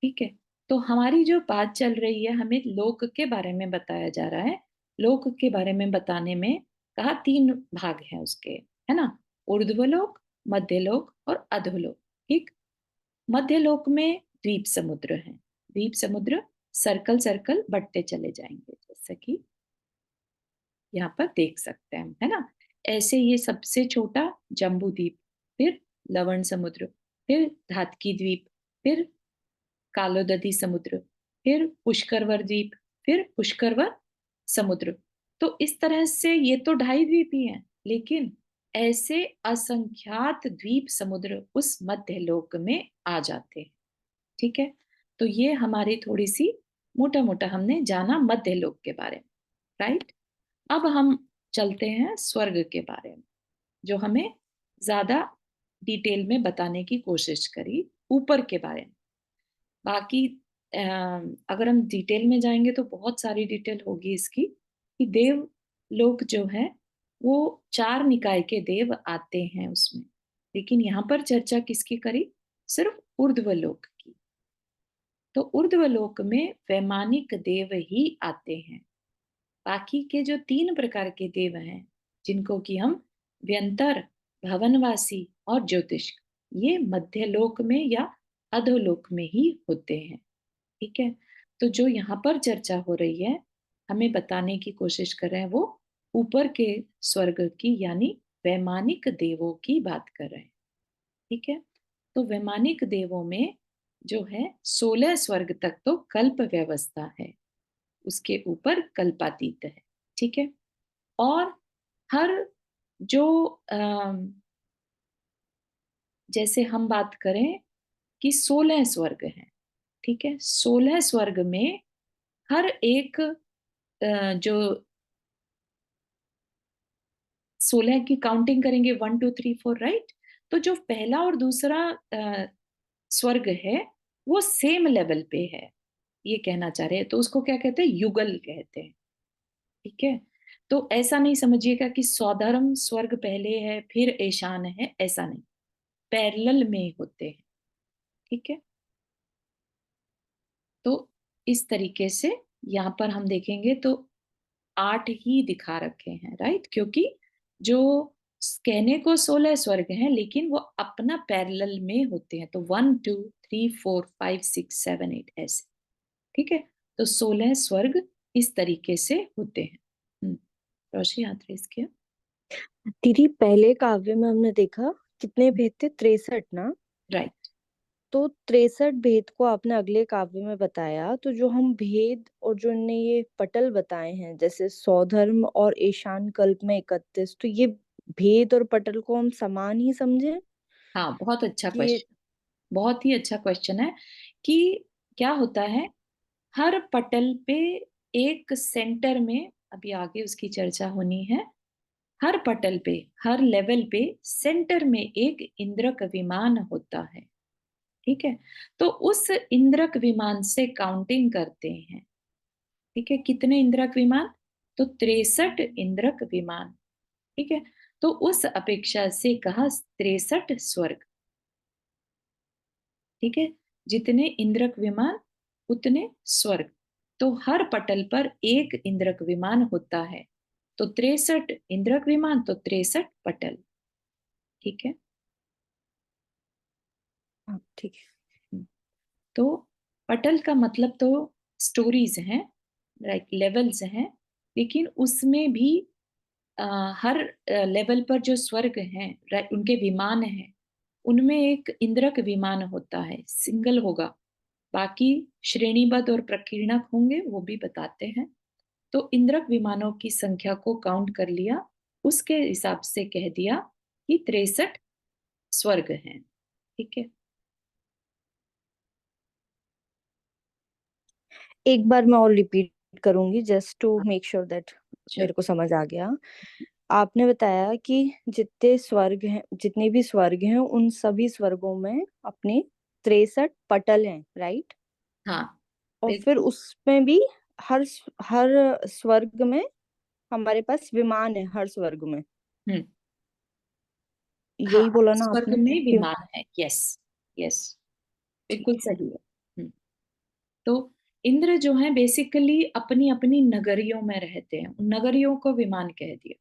ठीक है। तो हमारी जो बात चल रही है, हमें लोक के बारे में बताया जा रहा है। लोक के बारे में बताने में कहा 3 भाग हैं उसके, है ना, ऊर्ध्वलोक, मध्यलोक और अधोलोक। ठीक, मध्यलोक में द्वीप समुद्र हैं। द्वीप समुद्र सर्कल सर्कल बढ़ते चले जाएंगे, जैसे कि यहाँ पर देख सकते हैं, है ना। ऐसे ये सबसे छोटा जम्बू द्वीप, फिर लवण समुद्र, फिर धातकी द्वीप, फिर कालोदधी समुद्र, फिर पुष्करवर द्वीप, फिर पुष्करवर समुद्र। तो इस तरह से ये तो 2.5 द्वीप ही हैं, लेकिन ऐसे असंख्यात द्वीप समुद्र उस मध्यलोक में आ जाते हैं। ठीक है, तो ये हमारी थोड़ी सी मोटा मोटा हमने जाना मध्यलोक के बारे में, राइट। अब हम चलते हैं स्वर्ग के बारे में, जो हमें ज्यादा डिटेल में बताने की कोशिश करी ऊपर के बारे में। बाकी अगर हम डिटेल में जाएंगे तो बहुत सारी डिटेल होगी इसकी, कि देव लोक जो है वो 4 निकाय के देव आते हैं उसमें, लेकिन यहाँ पर चर्चा किसकी करी, सिर्फ ऊर्ध्वलोक की। तो ऊर्ध्वलोक में वैमानिक देव ही आते हैं। बाकी के जो 3 प्रकार के देव हैं, जिनको कि हम व्यंतर, भवनवासी और ज्योतिष, ये मध्यलोक में या अधोलोक में ही होते हैं। ठीक है, तो जो यहाँ पर चर्चा हो रही है, हमें बताने की कोशिश कर रहे हैं, वो ऊपर के स्वर्ग की, यानी वैमानिक देवों की बात कर रहे हैं। ठीक है, तो वैमानिक देवों में जो है 16 स्वर्ग तक तो कल्प व्यवस्था है, उसके ऊपर कल्पातीत है। ठीक है, और हर जो जैसे हम बात करें कि 16 स्वर्ग हैं, ठीक है, 16 स्वर्ग में हर एक जो 16 की काउंटिंग करेंगे, 1 2 3 4, राइट। तो जो पहला और दूसरा स्वर्ग है वो सेम लेवल पे है, ये कहना चाह रहे हैं, तो उसको क्या कहते हैं, युगल कहते हैं। ठीक है, तो ऐसा नहीं समझिएगा कि सौधर्म स्वर्ग पहले है फिर ईशान है, ऐसा नहीं, पैरेलल में होते हैं। ठीक है, तो इस तरीके से यहाँ पर हम देखेंगे तो 8 ही दिखा रखे हैं, राइट, क्योंकि जो कहने को 16 स्वर्ग हैं, लेकिन वो अपना पैरेलल में होते हैं, तो 1 2 3 4 5 6 7 8 ऐसे। ठीक है, तो 16 स्वर्ग इस तरीके से होते हैं। रोशनी, हाथ रेस किया। दीदी, पहले काव्य में हमने देखा कितने भेद थे, 63 ना। राइट, तो 63 भेद को आपने अगले काव्य में बताया, तो जो हम भेद और जो इनने ये पटल बताए हैं, जैसे सौधर्म और ईशान कल्प में 31, तो ये भेद और पटल को हम समान ही समझे हाँ, बहुत अच्छा कि ये। क्वेश्चन, बहुत ही अच्छा क्वेश्चन है, कि क्या होता है, हर पटल पे एक सेंटर में, अभी आगे उसकी चर्चा होनी है, हर पटल पे, हर लेवल पे सेंटर में एक इंद्रक विमान होता है। ठीक है, तो उस इंद्रक विमान से काउंटिंग करते हैं। ठीक है, कितने इंद्रक विमान, तो 63 इंद्रक विमान। ठीक है, तो उस अपेक्षा से कहा 63 स्वर्ग। ठीक है, जितने इंद्रक विमान उतने स्वर्ग, तो हर पटल पर एक इंद्रक विमान होता है, तो 63 इंद्रक विमान तो 63 पटल। ठीक है, हाँ, ठीक है। तो पटल का मतलब तो स्टोरीज हैं, राइट, लेवल्स हैं, लेकिन उसमें भी हर लेवल पर जो स्वर्ग हैं, राइट, उनके विमान हैं, उनमें एक इंद्रक विमान होता है, सिंगल होगा, बाकी श्रेणीबद्ध और प्रकीर्णक होंगे, वो भी बताते हैं। तो इंद्रक विमानों की संख्या को काउंट कर लिया, उसके हिसाब से कह दिया कि 63 स्वर्ग हैं। ठीक है, एक बार मैं और रिपीट करूंगी जस्ट टू हाँ, मेक श्योर दैट श्योर। मेरे को समझ आ गया। आपने बताया कि जितने स्वर्ग हैं, जितने भी स्वर्ग हैं, उन सभी स्वर्गों में अपने 63 पटल हैं, राइट? हाँ, और फिर बिल्कुल। उसमें भी हर स्वर्ग में हमारे पास विमान है, हर स्वर्ग में। हम्म। हाँ, यही बोला ना स्वर्ग आपने में कि विमान है। यस, यस, बिल्कुल ठीक है। सही है। तो इंद्र जो है बेसिकली अपनी अपनी नगरियों में रहते हैं, उन नगरियों को विमान कह दिया।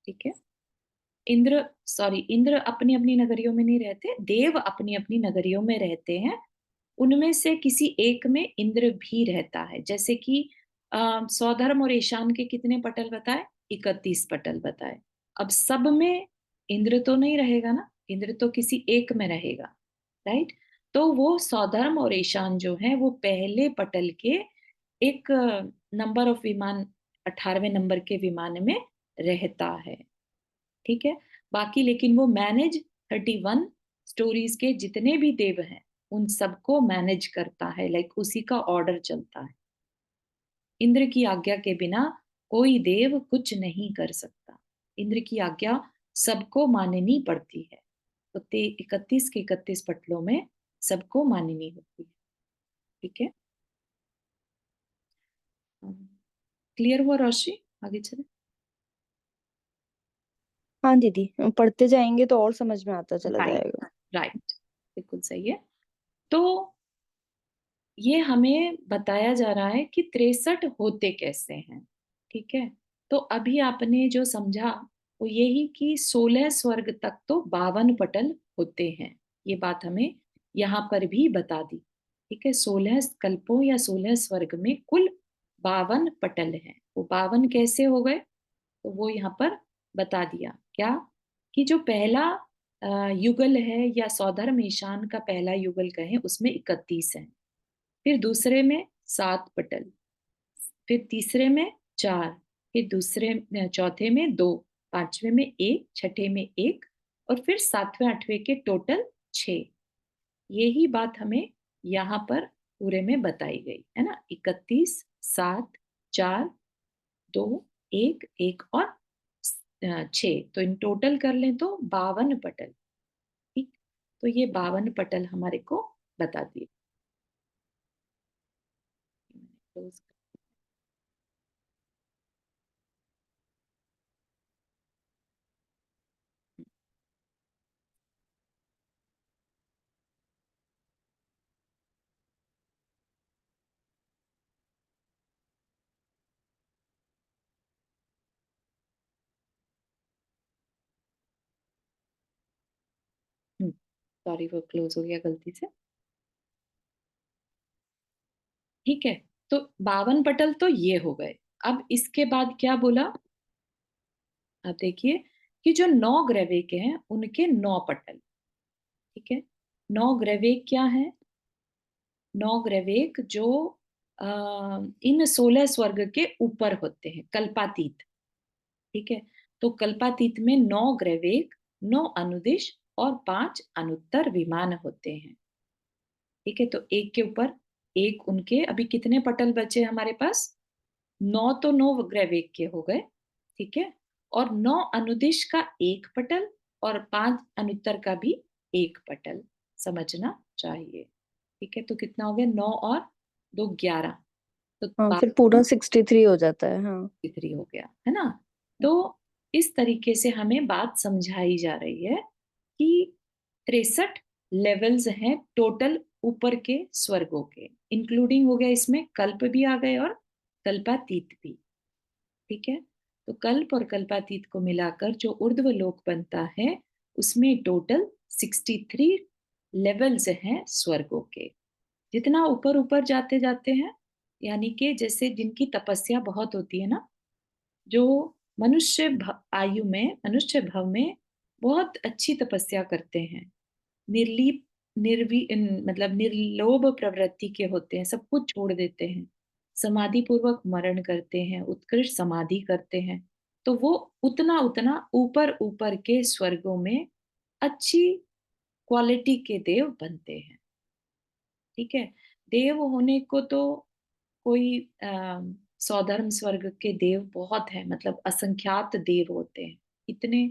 ठीक है। इंद्र अपनी अपनी नगरियों में नहीं रहते, देव अपनी अपनी नगरियों में रहते हैं। उनमें से किसी एक में इंद्र भी रहता है। जैसे कि सौधर्म और ईशान के कितने पटल बताए? 31 पटल बताए। अब सब में इंद्र तो नहीं रहेगा ना, इंद्र तो किसी एक में रहेगा, राइट? तो वो सौधर्म और ईशान जो है वो पहले पटल के एक नंबर ऑफ विमान, 18वें नंबर के विमान में रहता है। ठीक है। बाकी लेकिन वो मैनेज 31 स्टोरीज के जितने भी देव हैं उन सबको मैनेज करता है, लाइक उसी का ऑर्डर चलता है। इंद्र की आज्ञा के बिना कोई देव कुछ नहीं कर सकता। इंद्र की आज्ञा सबको माननी पड़ती है। तो 31 के 31 पटलों में सबको माननी होती है। ठीक है। क्लियर हुआ रोशनी? आगे चले। हाँ दीदी, पढ़ते जाएंगे तो और समझ में आता चला राइट, जाएगा। राइट, बिल्कुल सही है। तो ये हमें बताया जा रहा है कि 63 होते कैसे हैं। ठीक है। तो अभी आपने जो समझा वो यही कि 16 स्वर्ग तक तो 52 पटल होते हैं। ये बात हमें यहाँ पर भी बता दी। ठीक है। 16 कल्पों या 16 स्वर्ग में कुल 52 पटल हैं। वो 52 कैसे हो गए? तो वो यहाँ पर बता दिया क्या, कि जो पहला युगल है या सौधर्म ईशान का पहला युगल कहें उसमें 31 है। फिर दूसरे में 7 पटल, फिर तीसरे में 4, फिर चौथे में 2, पांचवे में 1, छठे में 1, और फिर सातवें आठवें के टोटल 6। यही बात हमें यहाँ पर पूरे में बताई गई है ना। 31, 7, 4, 2, 1, 1 और 6, तो इन टोटल कर लें तो 52 पटल। ठीक। तो ये 52 पटल हमारे को बता दिए। सॉरी, वो क्लोज हो गया गलती से। ठीक है। तो 52 पटल तो ये हो गए। अब इसके बाद क्या बोला? अब देखिए कि जो 9 ग्रैविक हैं उनके 9 पटल। ठीक है। 9 ग्रैविक क्या है? 9 ग्रैविक जो इन 16 स्वर्ग के ऊपर होते हैं, कल्पातीत। ठीक है। तो कल्पातीत में 9 ग्रैविक, 9 अनुदिश और 5 अनुत्तर विमान होते हैं। ठीक है। तो एक के ऊपर एक उनके अभी कितने पटल बचे हमारे पास? 9 तो 9 ग्रैविक के हो गए। ठीक है। और 9 अनुदिश का एक पटल और 5 अनुत्तर का भी एक पटल समझना चाहिए। ठीक है। तो कितना हो गया? 9 और 2 11। तो हाँ, फिर 12 पूरा 63 हो जाता है। हाँ। तिथि हो गया है ना। तो इस तरीके से हमें बात समझाई जा रही है कि 63 लेवल्स हैं टोटल ऊपर के स्वर्गों के, इंक्लूडिंग हो गया इसमें कल्प भी आ गए और कल्पातीत भी। ठीक है। तो कल्प और कल्पातीत को मिलाकर जो ऊर्ध्व लोक बनता है उसमें टोटल 63 लेवल्स हैं स्वर्गों के। जितना ऊपर ऊपर जाते जाते हैं, यानी कि जैसे जिनकी तपस्या बहुत होती है ना, जो आयु में, मनुष्य भव में बहुत अच्छी तपस्या करते हैं, निर्लीप मतलब निर्लोभ प्रवृत्ति के होते हैं, सब कुछ छोड़ देते हैं, समाधि पूर्वक मरण करते हैं, उत्कृष्ट समाधि करते हैं, तो वो उतना उतना ऊपर ऊपर के स्वर्गों में अच्छी क्वालिटी के देव बनते हैं। ठीक है। देव होने को तो कोई सौधर्म स्वर्ग के देव बहुत हैं, मतलब असंख्यात देव होते हैं, इतने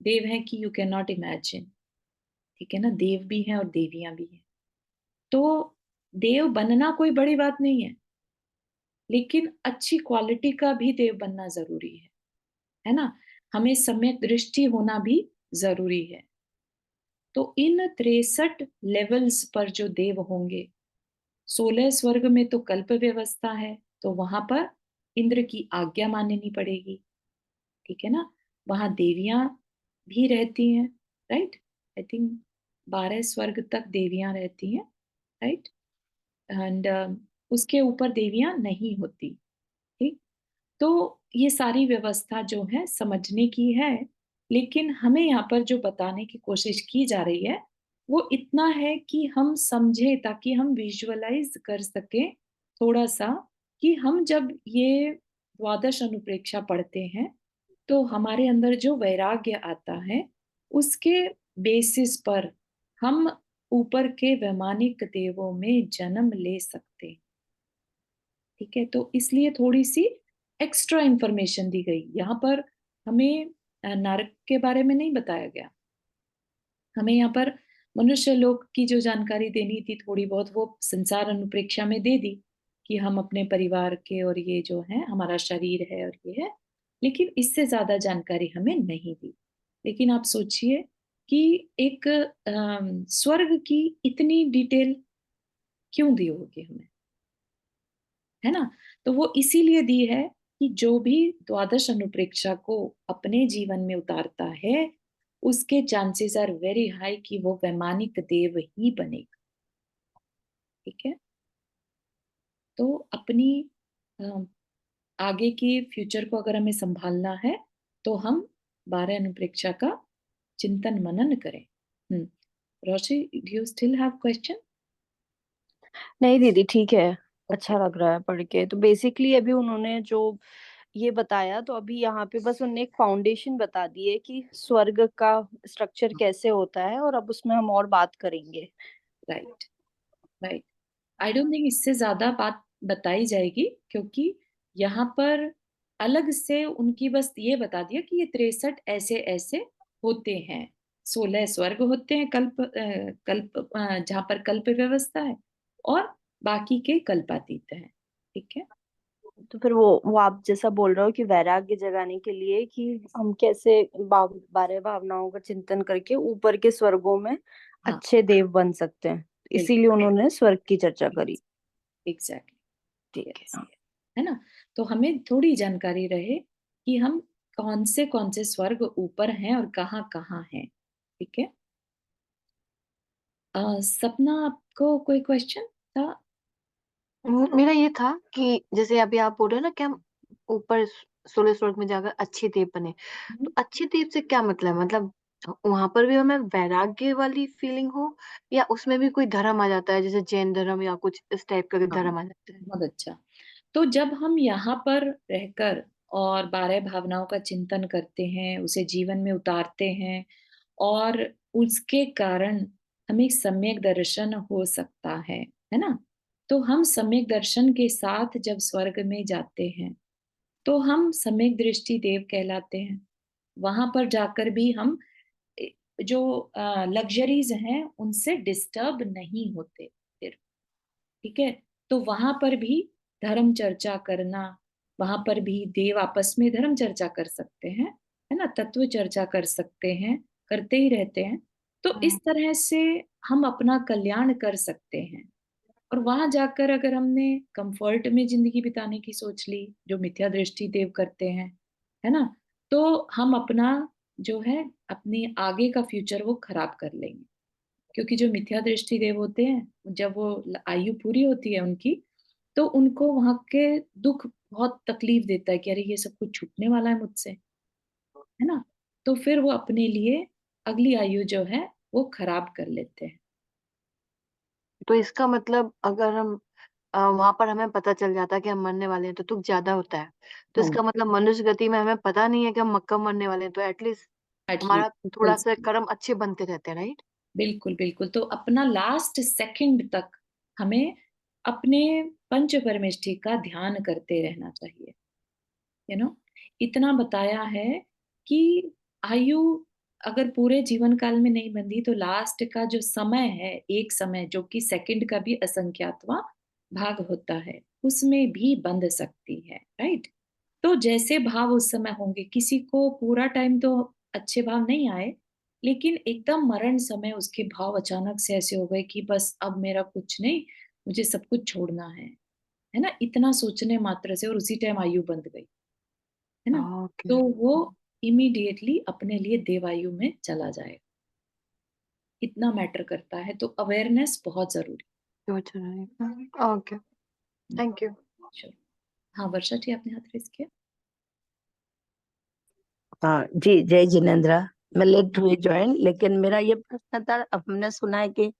देव हैं कि यू कैन नॉट इमेजिन। ठीक है ना, देव भी हैं और देवियां भी हैं। तो देव बनना कोई बड़ी बात नहीं है, लेकिन अच्छी क्वालिटी का भी देव बनना जरूरी है ना। हमें सम्यक दृष्टि होना भी जरूरी है। तो इन 63 लेवल्स पर जो देव होंगे, 16 स्वर्ग में तो कल्प व्यवस्था है, तो वहां पर इंद्र की आज्ञा माननी पड़ेगी। ठीक है ना, वहां देवियां भी रहती हैं, राइट। आई थिंक 12 स्वर्ग तक देवियां रहती हैं, राइट। एंड उसके ऊपर देवियां नहीं होती। ठीक। तो ये सारी व्यवस्था जो है समझने की है, लेकिन हमें यहाँ पर जो बताने की कोशिश की जा रही है वो इतना है कि हम समझे, ताकि हम विजुअलाइज कर सकें थोड़ा सा, कि हम जब ये द्वादश अनुप्रेक्षा पढ़ते हैं तो हमारे अंदर जो वैराग्य आता है उसके बेसिस पर हम ऊपर के वैमानिक देवों में जन्म ले सकते हैं। ठीक है, तो इसलिए थोड़ी सी एक्स्ट्रा इंफॉर्मेशन दी गई यहाँ पर। हमें नरक के बारे में नहीं बताया गया, हमें यहाँ पर मनुष्य लोक की जो जानकारी देनी थी थोड़ी बहुत, वो संसार अनुप्रेक्षा में दे दी कि हम अपने परिवार के और ये जो है हमारा शरीर है और ये है, लेकिन इससे ज्यादा जानकारी हमें नहीं दी। लेकिन आप सोचिए कि एक स्वर्ग की इतनी डिटेल क्यों दी होगी हमें, है ना। तो वो इसीलिए दी है कि जो भी द्वादश अनुप्रेक्षा को अपने जीवन में उतारता है उसके चांसेस आर वेरी हाई कि वो वैमानिक देव ही बनेगा। ठीक है, तो अपनी अ, आगे की फ्यूचर को अगर हमें संभालना है तो हम 12 अनुप्रेक्षा का चिंतन मनन करें। Roshi, do you still have question? नहीं दीदी, ठीक है। अच्छा लग रहा है पढ़ के। तो बेसिकली अभी उन्होंने जो ये बताया, तो अभी यहाँ पे बस उन्होंने एक फाउंडेशन बता दी है कि स्वर्ग का स्ट्रक्चर कैसे होता है, और अब उसमें हम और बात करेंगे। Right, right. I don't think इससे ज्यादा बात बताई जाएगी, क्योंकि यहाँ पर अलग से उनकी बस ये बता दिया कि ये 63 ऐसे ऐसे होते हैं। 16 स्वर्ग होते हैं, जहाँ पर कल्प व्यवस्था है, और बाकी के कल्पातीत हैं। ठीक है। तो फिर वो आप जैसा बोल रहे हो कि वैराग्य जगाने के लिए कि हम कैसे 12 भावनाओं का चिंतन करके ऊपर के स्वर्गों में हाँ, अच्छे देव बन सकते हैं, इसीलिए बिल्कुल, उन्होंने स्वर्ग की चर्चा करी। एग्जैक्टली, ठीक यस, है। है ना। तो हमें थोड़ी जानकारी रहे कि हम कौन से स्वर्ग ऊपर हैं और कहाँ कहाँ हैं। ठीक है। सपना, आपको कोई क्वेश्चन था? मेरा ये था कि जैसे अभी आप बोल रहे हो ना कि हम ऊपर 16 स्वर्ग में जाकर अच्छे देव बने, हम्म, तो अच्छे देव से क्या मतलब है? मतलब वहां पर भी हमें वैराग्य वाली फीलिंग हो, या उसमें भी कोई धर्म आ जाता है, जैसे जैन धर्म या कुछ इस टाइप का हाँ, धर्म आ जाता है? बहुत अच्छा। तो जब हम यहाँ पर रहकर और 12 भावनाओं का चिंतन करते हैं, उसे जीवन में उतारते हैं, और उसके कारण हमें सम्यक दर्शन हो सकता है ना। तो हम सम्यक दर्शन के साथ जब स्वर्ग में जाते हैं तो हम सम्यक दृष्टि देव कहलाते हैं। वहां पर जाकर भी हम जो लग्जरीज हैं उनसे डिस्टर्ब नहीं होते फिर। ठीक है, तो वहां पर भी धर्म चर्चा करना, वहां पर भी देव आपस में धर्म चर्चा कर सकते हैं, है ना, तत्व चर्चा कर सकते हैं, करते ही रहते हैं। तो इस हम्म। तरह से हम अपना कल्याण कर सकते हैं। और वहां जाकर अगर हमने कंफर्ट में जिंदगी बिताने की सोच ली, जो मिथ्या दृष्टि देव करते हैं, है ना, तो हम अपना जो है अपनी आगे का फ्यूचर वो खराब कर लेंगे। क्योंकि जो मिथ्या दृष्टि देव होते हैं जब वो आयु पूरी होती है उनकी, तो उनको वहां के दुख बहुत तकलीफ देता है कि अरे ये सब कुछ छूटने वाला है मुझसे, है ना। तो फिर वो अपने लिए अगली आयु जो है वो खराब कर लेते हैं। तो इसका मतलब अगर हम वहां पर हमें पता चल जाता है कि हम मरने वाले हैं तो दुख ज्यादा होता है, तो हाँ, इसका मतलब मनुष्य गति में हमें पता नहीं है कि हम कब मरने वाले हैं, तो एटलीस्ट हमारा थोड़ा सा एटलीस्ट, कर्म अच्छे बनते रहते हैं, राइट? बिल्कुल बिल्कुल। तो अपना लास्ट सेकंड तक हमें अपने पंच परमेष्ठी का ध्यान करते रहना चाहिए। इतना बताया है कि आयु अगर पूरे जीवन काल में नहीं बंधी तो लास्ट का जो समय है, एक समय जो कि सेकंड का भी असंख्यातवां भाग होता है, उसमें भी बंध सकती है, राइट? तो जैसे भाव उस समय होंगे, किसी को पूरा टाइम तो अच्छे भाव नहीं आए, लेकिन एकदम मरण समय उसके भाव अचानक से ऐसे हो गए कि बस अब मेरा कुछ नहीं, मुझे सब कुछ छोड़ना है ना? इतना सोचने मात्र से और उसी टाइम आयु बंध गई, है ना? ओके। तो वो इमीडिएटली अपने लिए देवायु में चला जाएगा। इतना मैटर करता है, तो अवेयरनेस बहुत जरूरी ओके, है। Thank you. Sure. हाँ, वर्षा जी आपने हाथ रेस किया। हाँ जी, जय जिनेन्द्रा। मैं लेट हुई ज्वाइन, लेकिन मेरा ये प्रश्न था, अब हमने सुना है कि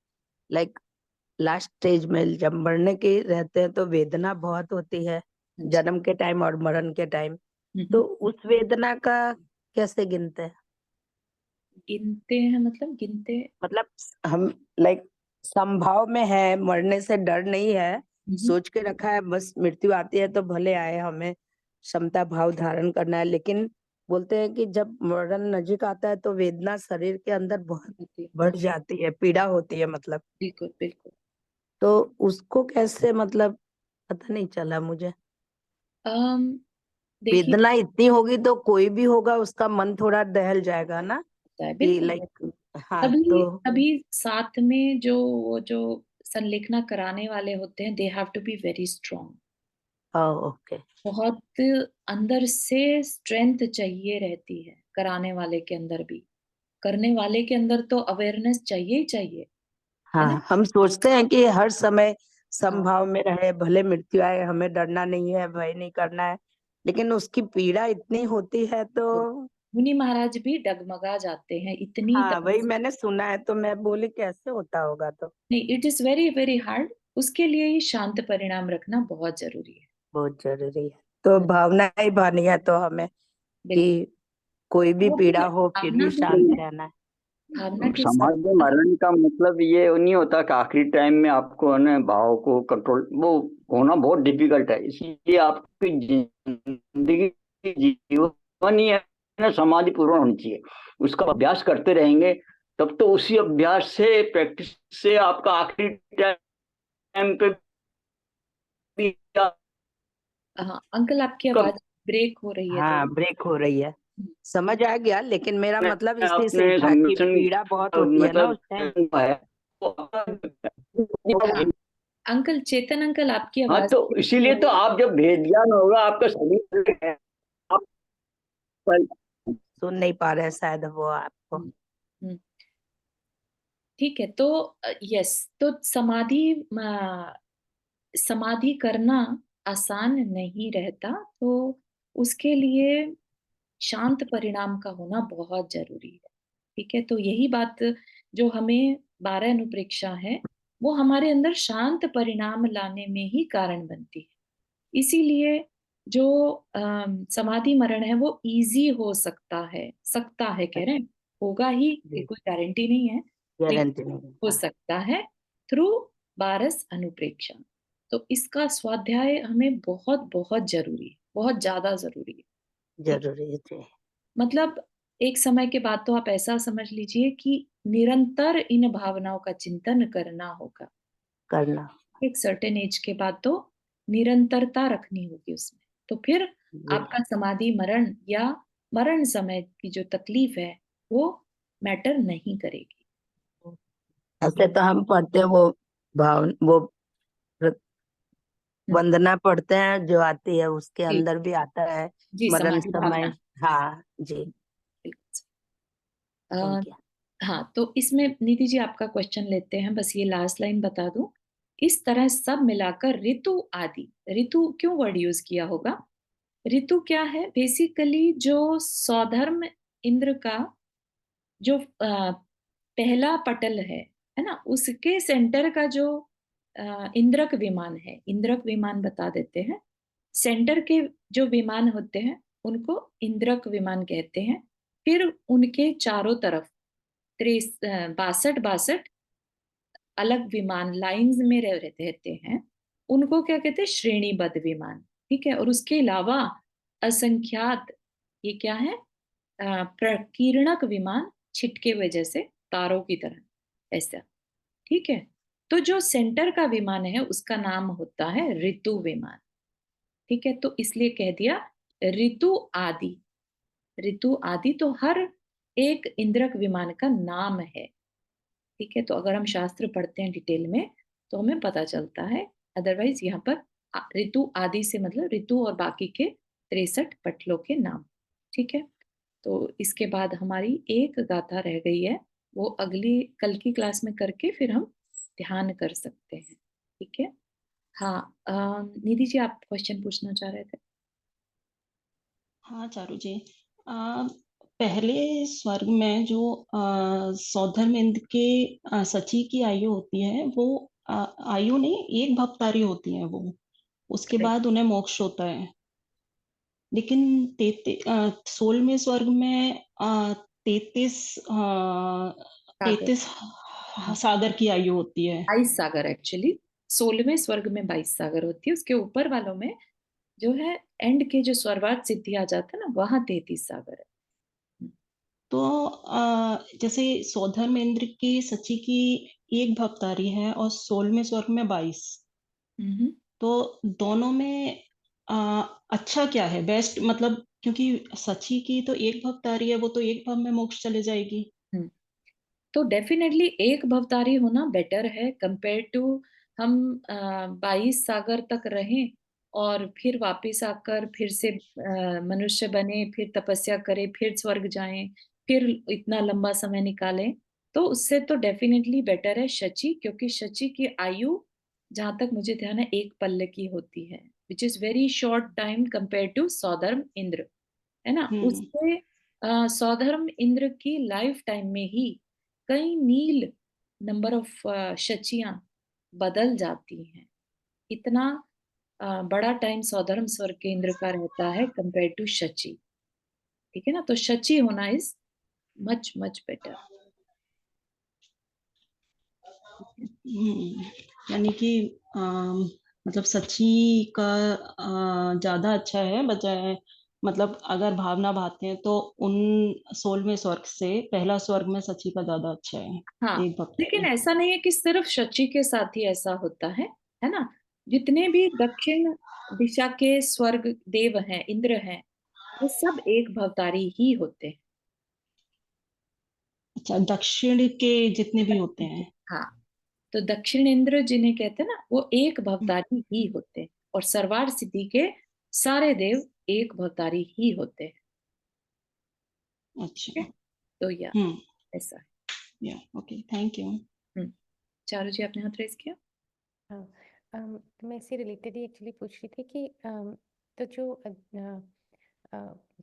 लाइक लास्ट स्टेज में जब मरने के रहते हैं तो वेदना बहुत होती है, हाँ जी। जन्म के टाइम और मरण के टाइम। तो उस वेदना का कैसे गिनते हैं? गिनते हैं मतलब गिनते मतलब हम लाइक संभाव में है, मरने से डर नहीं है, सोच के रखा है बस मृत्यु आती है तो भले आए, हमें क्षमता भाव धारण करना है। लेकिन बोलते हैं कि जब मरण नजीक आता है तो वेदना शरीर के अंदर बहुत होती है। बढ़ जाती है, पीड़ा होती है मतलब। बिल्कुल बिल्कुल। तो उसको कैसे, मतलब पता नहीं चला मुझे। अम, देखिए, वेदना इतनी होगी तो कोई भी होगा उसका मन थोड़ा दहल जाएगा ना, होता है कि बिल्कुल। लाइक हाँ तभी तो तभी साथ में जो वो जो संलेखना कराने वाले होते हैं, they have to be very strong. Okay. बहुत अंदर से स्ट्रेंथ चाहिए रहती है कराने वाले के अंदर भी, करने वाले के अंदर तो अवेयरनेस चाहिए ही चाहिए, है ना? हाँ, हम सोचते हैं कि हर समय हाँ, संभाव में रहे, भले मृत्यु आए, हमें डरना नहीं है, भय नहीं करना है, लेकिन उसकी पीड़ा इतनी होती है तो मुनि महाराज भी डगमगा जाते हैं, इतनी हाँ, वही तपस्या। मैंने सुना है, तो मैं बोली कैसे होता होगा। तो नहीं, it is very very hard. उसके लिए ही शांत परिणाम रखना बहुत जरूरी है। बहुत जरूरी है। तो भावना ही भानी है तो हमें कि बिल्कुल। कोई भी वो पीड़ा भी हो फिर भावना भी भी शांत रहना है। भावना के साथ समाज में मरण का मतलब ये नहीं होता कि आखिरी टाइम में आपको है ना भाव को कंट्रोल वो होना बहुत डिफिकल्ट है। इसलिए आपकी जिंदगी जीवन ही है ना समाधि पूर्ण होनी चाहिए। उसका अभ्यास करते रहेंगे तब तो उसी अभ्यास से प्रैक्टिस से आपका आखिरी टाइम पे भी हाँ अंकल, आपकी आपका आवाज ब्रेक हो रही है हाँ, थोड़ी। ब्रेक हो रही है, समझ आ गया, लेकिन मेरा मतलब इसी से ही अपने था कि सम्मिशन पीड़ा बहुत होती है ना उस मतलब टाइम। है हाँ अंकल, चेतन अंकल, आपकी हाँ, आवाज तो ब्रेक हो इसीलिए तो रही है। आप जब भेद ज्ञान होगा आपका शरीर है, आप सुन नहीं पा रहे हैं शायद वो आपको। हम्म, हम्म, ठीक है। तो यस, तो समाधि करना आसान नहीं रहता, तो उसके लिए शांत परिणाम का होना बहुत जरूरी है। ठीक है, तो यही बात जो हमें 12 अनुप्रेक्षा है, वो हमारे अंदर शांत परिणाम लाने में ही कारण बनती है। इसीलिए जो समाधि मरण है वो इजी हो सकता है कह रहे हैं, होगा ही ये जी, कोई गारंटी नहीं है, गारंटी लेकिन नहीं हो है। सकता है थ्रू 12 अनुप्रेक्षा। तो इसका स्वाध्याय हमें बहुत बहुत जरूरी है, बहुत ज्यादा जरूरी है। ठीक, जरूरी है जी। मतलब एक समय के बाद तो आप ऐसा समझ लीजिए कि निरंतर इन भावनाओं का चिंतन करना होगा। करना। एक सर्टेन एज के बाद तो निरंतरता रखनी होगी उसमें, तो फिर जी, आपका समाधि मरण या मरण समय की जो तकलीफ है वो मैटर नहीं करेगी। ऐसे तो हम पढ़ते हैं वो भाव वो प्र- हम्म, वंदना पढ़ते हैं जो आती है, उसके जी अंदर भी आता है जी, मरण समाधि समय। भावना। हाँ जी। बिल्कुल सही। Thank a, you. हाँ, तो इसमें निधि जी आपका क्वेश्चन लेते हैं, बस ये लास्ट लाइन बता दूं। इस तरह सब मिलाकर ऋतु आदि, ऋतु क्यों वर्ड यूज किया होगा? ऋतु क्या है? बेसिकली जो सौधर्म इंद्र का जो पहला पटल है ना, उसके सेंटर का जो इंद्रक विमान है, इंद्रक विमान बता देते हैं। सेंटर के जो विमान होते हैं उनको इंद्रक विमान कहते हैं। फिर उनके चारों तरफ 62 62 अलग विमान लाइंस में रहते हैं। उनको क्या कहते हैं, श्रेणीबद्ध विमान। ठीक है, और उसके अलावा असंख्यात, ये क्या है, प्रकीर्णक विमान, छिटके हुए जैसे तारों की तरह, ऐसा। ठीक है, तो जो सेंटर का विमान है उसका नाम होता है ऋतु विमान। ठीक है, तो इसलिए कह दिया ऋतु आदि। ऋतु आदि तो हर एक इंद्रक विमान का नाम है। ठीक है, तो अगर हम शास्त्र पढ़ते हैं डिटेल में तो हमें पता चलता है। अदरवाइज यहाँ पर ऋतु आदि से मतलब ऋतु और बाकी के 63 पटलों के नाम। ठीक है, तो इसके बाद हमारी एक गाथा रह गई है, वो अगली कल की क्लास में करके फिर हम ध्यान कर सकते हैं। ठीक है, हाँ, निधि जी आप क्वेश्चन पूछना चाह रहे थे। हाँ चारू जी, पहले स्वर्ग में जो सौधर्मेंद्र के सची की आयु होती है वो आयु नहीं, एक भवतारी होती है वो, उसके बाद उन्हें मोक्ष होता है। लेकिन 16वें स्वर्ग में 33 सागर की आयु होती है। 22 सागर, एक्चुअली 16वें स्वर्ग में 22 सागर होती है, उसके ऊपर वालों में जो है एंड के जो स्वर्वात सिद्धि आ जाता है ना, वहां 33 सागर है। तो जैसे सौधर्मेंद्र की सची की एक भवतारी है और 16वें स्वर्ग में 22, तो दोनों में अच्छा क्या है, बेस्ट मतलब, क्योंकि सची की तो एक भवतारी है, वो तो एक भव में मोक्ष चले जाएगी। तो डेफिनेटली एक भवतारी होना बेटर है कंपेयर टू हम 22 सागर तक रहें और फिर वापस आकर फिर से मनुष्य बने, फिर तपस्या करें, फिर स्वर्ग जाएं, फिर इतना लंबा समय निकालें। तो उससे तो डेफिनेटली बेटर है शची, क्योंकि शची की आयु जहां तक मुझे ध्यान है एक पल्ले की होती है, which is very short time compare to Saudharma Indra, है ना। उससे सौधर्म इंद्र की लाइफ टाइम में ही कई मील नंबर ऑफ शचियां बदल जाती हैं। इतना बड़ा टाइम सौधर्म स्वर्ग के इंद्र का रहता है कंपेयर टू शची। ठीक है ना, तो शची होना इज मच मच बेटर। यानी कि मतलब सच्ची का ज्यादा अच्छा है बजाय, मतलब अगर भावना भाते हैं तो उन 16वें स्वर्ग से पहला स्वर्ग में सच्ची का ज्यादा अच्छा है। हाँ, एक भक्त लेकिन ऐसा नहीं है कि सिर्फ शची के साथ ही ऐसा होता है ना। जितने भी दक्षिण दिशा के स्वर्ग देव हैं, इंद्र हैं, वो सब एक भवतारी ही होते अच्छा, दक्षिण के जितने भी होते हैं। हैं। हाँ, तो दक्षिण इंद्र जिन्हें कहते हैं ना, वो एक भवतारी ही होते हैं, और सर्वार सिद्धि के सारे देव एक भवतारी ही होते हैं। ठीक अच्छा। है, तो या ऐसा है। या ओके, थैंक यू। चारू जी आपने हाथ रेस किया। हाँ, मैं इससे रिलेटेड ही एक्चुअली पूछ रही थी कि तो जो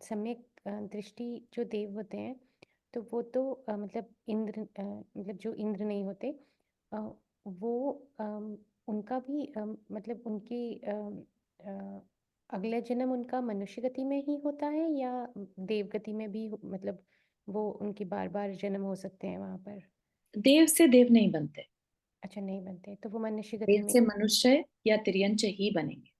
सम्यक दृष्टि जो देव होते हैं, तो वो तो मतलब इंद्र मतलब जो इंद्र नहीं होते, वो उनका भी मतलब उनकी अगला जन्म उनका मनुष्य गति में ही होता है या देव गति में भी, मतलब वो उनके बार बार जन्म हो सकते हैं वहां पर? देव से देव नहीं बनते। अच्छा, नहीं बनते, तो वो मनुष्य गति देव में। से मनुष्य या त्रियंच ही बनेंगे।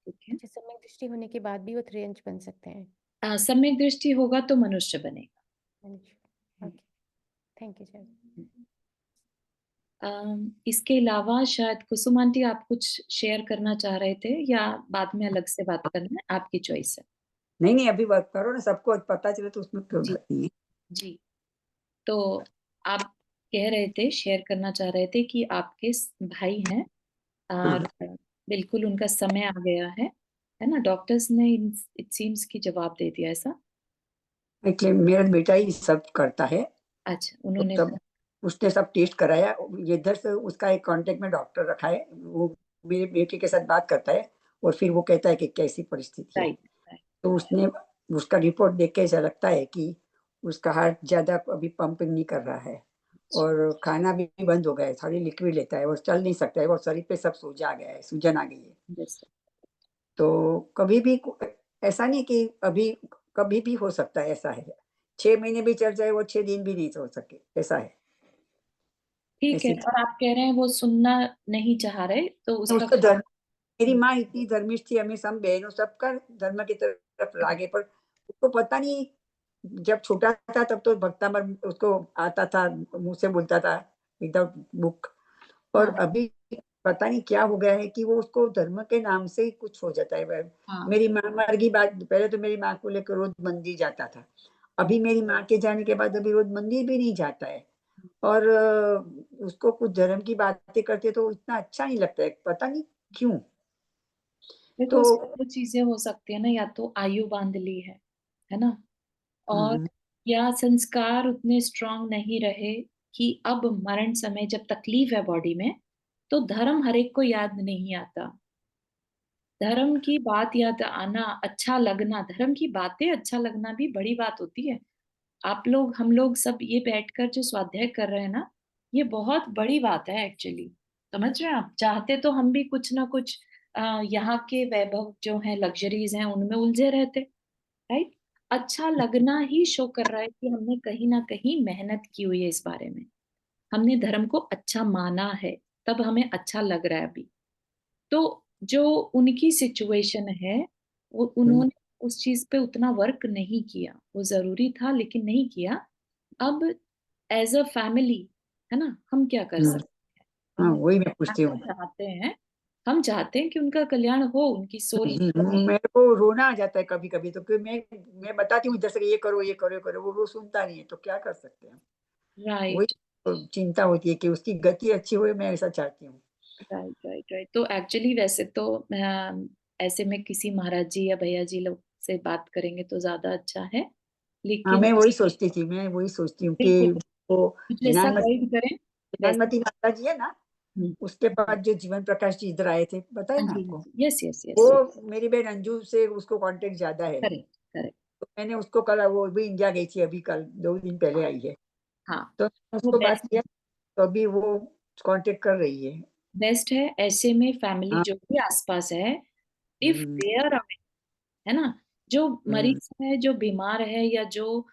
ठीक है, अच्छा, सम्यक दृष्टि होने के बाद भी वो त्रियंच बन सकते हैं? सम्यक दृष्टि होगा तो मनुष्य बनेगा। Okay, thank you sir. इसके अलावा शायद कुसुम आंटी आप कुछ शेयर करना चाह रहे थे, या बाद में अलग से बात करना है, आपकी चॉइस है। नहीं नहीं, अभी बात करो ना, सबको पता चले तो उसमें कोई जी बात नहीं है। जी, तो आप कह रहे थे, शेयर करना चाह रहे थे कि आपके भाई हैं और बिल्कुल उनका समय आ गया है ना। डॉक्टर्स ने इट सीम्स की जवाब दे दिया ऐसा। इसलिए मेरा बेटा ही सब करता है। अच्छा, तो उन्होंने सब उसने सब टेस्ट कराया, ये इधर से उसका एक कांटेक्ट में डॉक्टर रखा है, वो मेरे बेटे के साथ बात करता है और फिर वो कहता है कि कैसी परिस्थिति है। राइट, तो उसने उसका रिपोर्ट देख के ऐसा लगता है कि उसका हार्ट ज्यादा अभी पंपिंग नहीं कर रहा है और खाना भी बंद हो गया है, सारी लिक्विड लेता है और चल नहीं सकता है, और शरीर पे सब सूजा गया है, सूजन आ गई है। तो कभी भी ऐसा नहीं कि अभी, कभी भी हो सकता है, ऐसा है। 6 महीने भी चल जाए, वो 6 दिन भी नहीं हो सके, ऐसा है। ठीक है, ऐसी और आप कह रहे हैं वो सुनना नहीं चाह रहे, तो उसका उसका धर्म, मेरी माँ इतनी धर्मिष्ठ थी, हमें सब बहनों सबका धर्म की तरफ लागे, पर उसको पता नहीं, जब छोटा था तब तो भक्तामर उसको आता था, मुंह से बोलता था विदाउट बुक, और हाँ अभी पता नहीं क्या हो गया है कि वो उसको धर्म के नाम से ही कुछ हो जाता है। हाँ मेरी माँ मर गई, बात पहले तो मेरी माँ को लेकर रोज मंदिर जाता था, अभी मेरी माँ के जाने के बाद अभी रोज मंदिर भी नहीं जाता है, और उसको कुछ धर्म की बातें करते तो इतना अच्छा नहीं लगता है, पता नहीं क्यों। देखो, तो उसमें दो चीजें हो सकती है ना, या तो आयु बांध ली है ना, और हाँ, या संस्कार उतने स्ट्रांग नहीं रहे कि अब मरण समय जब तकलीफ है बॉडी में, तो धर्म हर एक को याद नहीं आता। धर्म की बात याद आना, अच्छा लगना, धर्म की बातें अच्छा लगना भी बड़ी बात होती है। आप लोग, हम लोग सब ये बैठकर जो स्वाध्याय कर रहे हैं ना, ये बहुत बड़ी बात है एक्चुअली। समझ रहे हैं आप? चाहते तो हम भी कुछ ना कुछ यहाँ के वैभव जो है, लग्जरीज हैं, उनमें उलझे रहते, राइट। अच्छा लगना ही शो कर रहा है कि हमने कहीं ना कहीं मेहनत की हुई है इस बारे में, हमने धर्म को अच्छा माना है, तब हमें अच्छा लग रहा है अभी। तो जो उनकी सिचुएशन है, वो उन्होंने उस चीज पे उतना वर्क नहीं किया, वो जरूरी था लेकिन नहीं किया। अब एज अ फैमिली, है ना, हम क्या कर सकते हैं? हाँ, हम वही मैं पूछती हूँ। चाहते हैं, हम चाहते हैं कि उनका कल्याण हो, उनकी सोल। मेरे को रोना आ जाता है कभी कभी, तो फिर मैं बताती हूँ इधर से, ये करो ये करो ये करो, वो सुनता नहीं है, तो क्या कर सकते हैं। वही राइट तो चिंता होती है कि उसकी गति अच्छी हो, मैं ऐसा चाहती हूँ। Right right right. तो एक्चुअली वैसे तो ऐसे में किसी महाराज जी या भैया जी लोग से बात करेंगे तो ज्यादा अच्छा है, हाँ, लेकिन मैं वही सोचती थी, मैं वही सोचती हूँ कि बिल्कुल वो कुछ ऐसा ज्ञानमती गाइड करें वैसे। ज्ञानमती माता जी है ना, उसके बाद जो जीवन प्रकाश जी इधर आए थे, बताए हाँ ना जी, आपको, यस यस यस। वो मेरी बहन अंजू से उसको कांटेक्ट ज्यादा है, करेक्ट करेक्ट। तो मैंने उसको कल, वो भी इंडिया गई थी अभी, कल 2 दिन पहले आई है, हाँ, तो वो उसको बात बेस्ट, किया, तो अभी वो कांटेक्ट कर रही है। बेस्ट है। ऐसे में फैमिली हाँ, जो भी आसपास है, इफ हम्म, दे आर, है ना, जो हम्म। मरीज है, जो बीमार है, या जो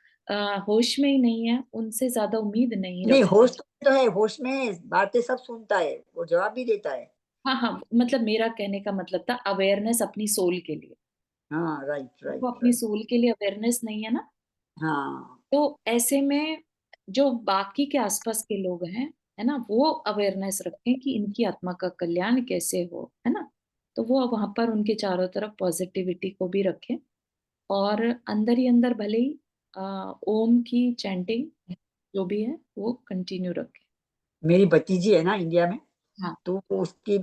होश में ही नहीं है, उनसे ज्यादा उम्मीद नहीं नहीं, रख। होश तो है, होश में है, बातें सब सुनता है, वो जवाब भी देता है। हाँ हाँ, मतलब मेरा कहने का मतलब था अवेयरनेस अपनी सोल के लिए। हाँ, राइट वो राइट अपनी राइट। सोल के लिए अवेयरनेस नहीं है ना, हाँ, तो ऐसे में जो बाकी के आसपास के लोग हैं, है ना, वो अवेयरनेस रखें कि इनकी आत्मा का कल्याण कैसे हो, है ना। तो वो वहां पर उनके चारों तरफ पॉजिटिविटी को भी रखें, और अंदर ही अंदर भले ही ओम की चैंटिंग जो भी है वो कंटिन्यू रखें। मेरी भतीजी है ना इंडिया में, हाँ, तो वो उसकी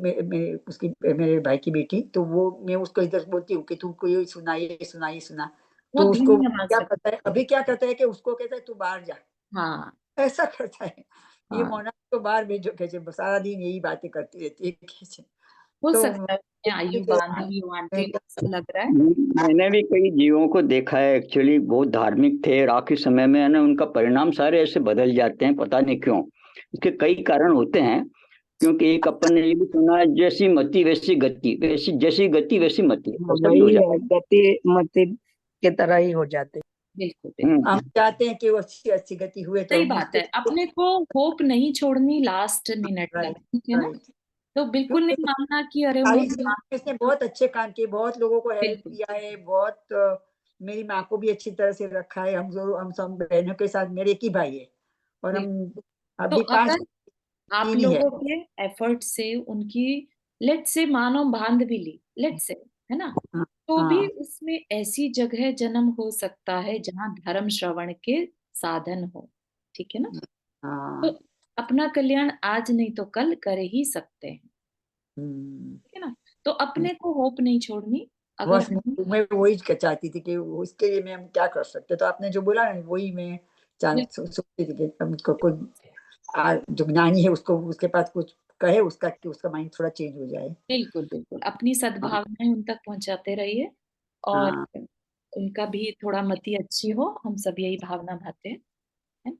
उसकी मेरे भाई की बेटी, तो वो मैं उसको इधर बोलती हूँ कि तुमको ये सुना ये सुना ये सुना, वो तो उसको धीमी आवाज क्या रखें। करता है अभी, क्या करता है कि उसको कहता है तू बाहर जा, हाँ ऐसा करता है। ये हाँ, मोना को बाहर भेजो, कैसे सारा दिन यही बातें करती रहती है, कैसे। हो तो सकता है उसमें आयु बांध ली हो आंटी को, ऐसा लग रहा है। मैंने भी कई जीवों को देखा है, एक्चुअली बहुत धार्मिक थे और आखिरी समय में है ना उनका परिणाम सारे ऐसे बदल जाते हैं, पता नहीं क्यों। इसके कई कारण होते हैं, क्योंकि एक अपन ने ये भी सुना है, जैसी मति वैसी गति, वैसी जैसी गति वैसी मति, हाँ, ऐसा भी हो वही जाता है, गति मति के तरह ही हो जाते। बिल्कुल है। बिल्कुल, हम चाहते हैं कि वो अच्छी अच्छी गति हुए, तो सही हम बात उसके है। अपने को होप नहीं छोड़नी लास्ट मिनट तक, राइट ठीक है ना। राइट। तो बिल्कुल क्योंकि नहीं मानना कि अरे सारी उन्होंने, जिंदगी में इसने बहुत अच्छे काम किए, बहुत लोगों को हेल्प बिल्कुल किया है, बहुत मेरी माँ को भी अच्छी तरह से रखा है, हम सब बहनों के साथ, मेरे एक ही भाई है, और हम बिल्कुल। तो अभी 5 अगर आप 3 ही है। लोगों के एफर्ट से उनकी, लेट से मानो बांध भी ली, लेट से, है ना, हाँ, तो भी हाँ, उसमें ऐसी जगह जन्म हो सकता है जहां धर्म श्रवण के साधन हो, ठीक है ना। तो हाँ, अपना कल्याण आज नहीं तो कल कर ही सकते हैं, हम्म। ठीक है ना। तो अपने को होप नहीं छोड़नी। अगर बस हम, मैं वही चाहती थी कि उसके लिए मैं हम क्या कर सकते, तो आपने जो बोला ना, वही मैं सोचती थी कि मुझको कोई जो ज्ञानी है, उसको उसके पास कुछ कहे, उसका कि उसका माइंड थोड़ा चेंज हो जाए। बिल्कुल बिल्कुल अपनी हाँ, सद्भावनाएं उन तक पहुंचाते रहिए, और हाँ, उनका भी थोड़ा मति अच्छी हो, हम सब यही भावना भाते हैं, है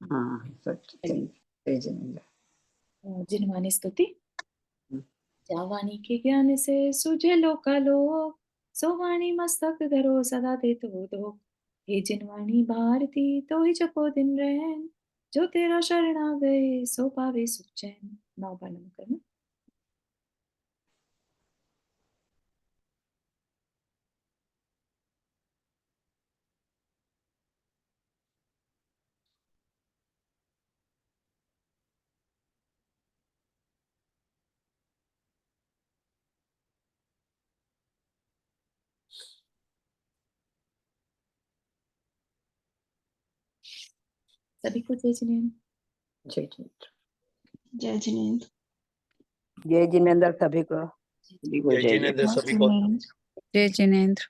हाँ, सच ना? सही सही जिंदगी। जिनवानी स्तुति। जावानी के ज्ञान से सुझे लोकालोक, सोवाणी मस्तक धरो सदा देत हो दो। हे जिनवाणी भारती तो ही जपो दिन रैन, जो तेरा शरण आ गए सो पावे सुख चैन। 9 बार नम करना। सभी को जय जिनेन्द्र। जय जिनेन्द्र। जय जिनेन्द्र। जय जिनेन्द्र सभी को। सभी को जय जय जिनेन्द्र जय। सभी को। जय जिनेन्द्र।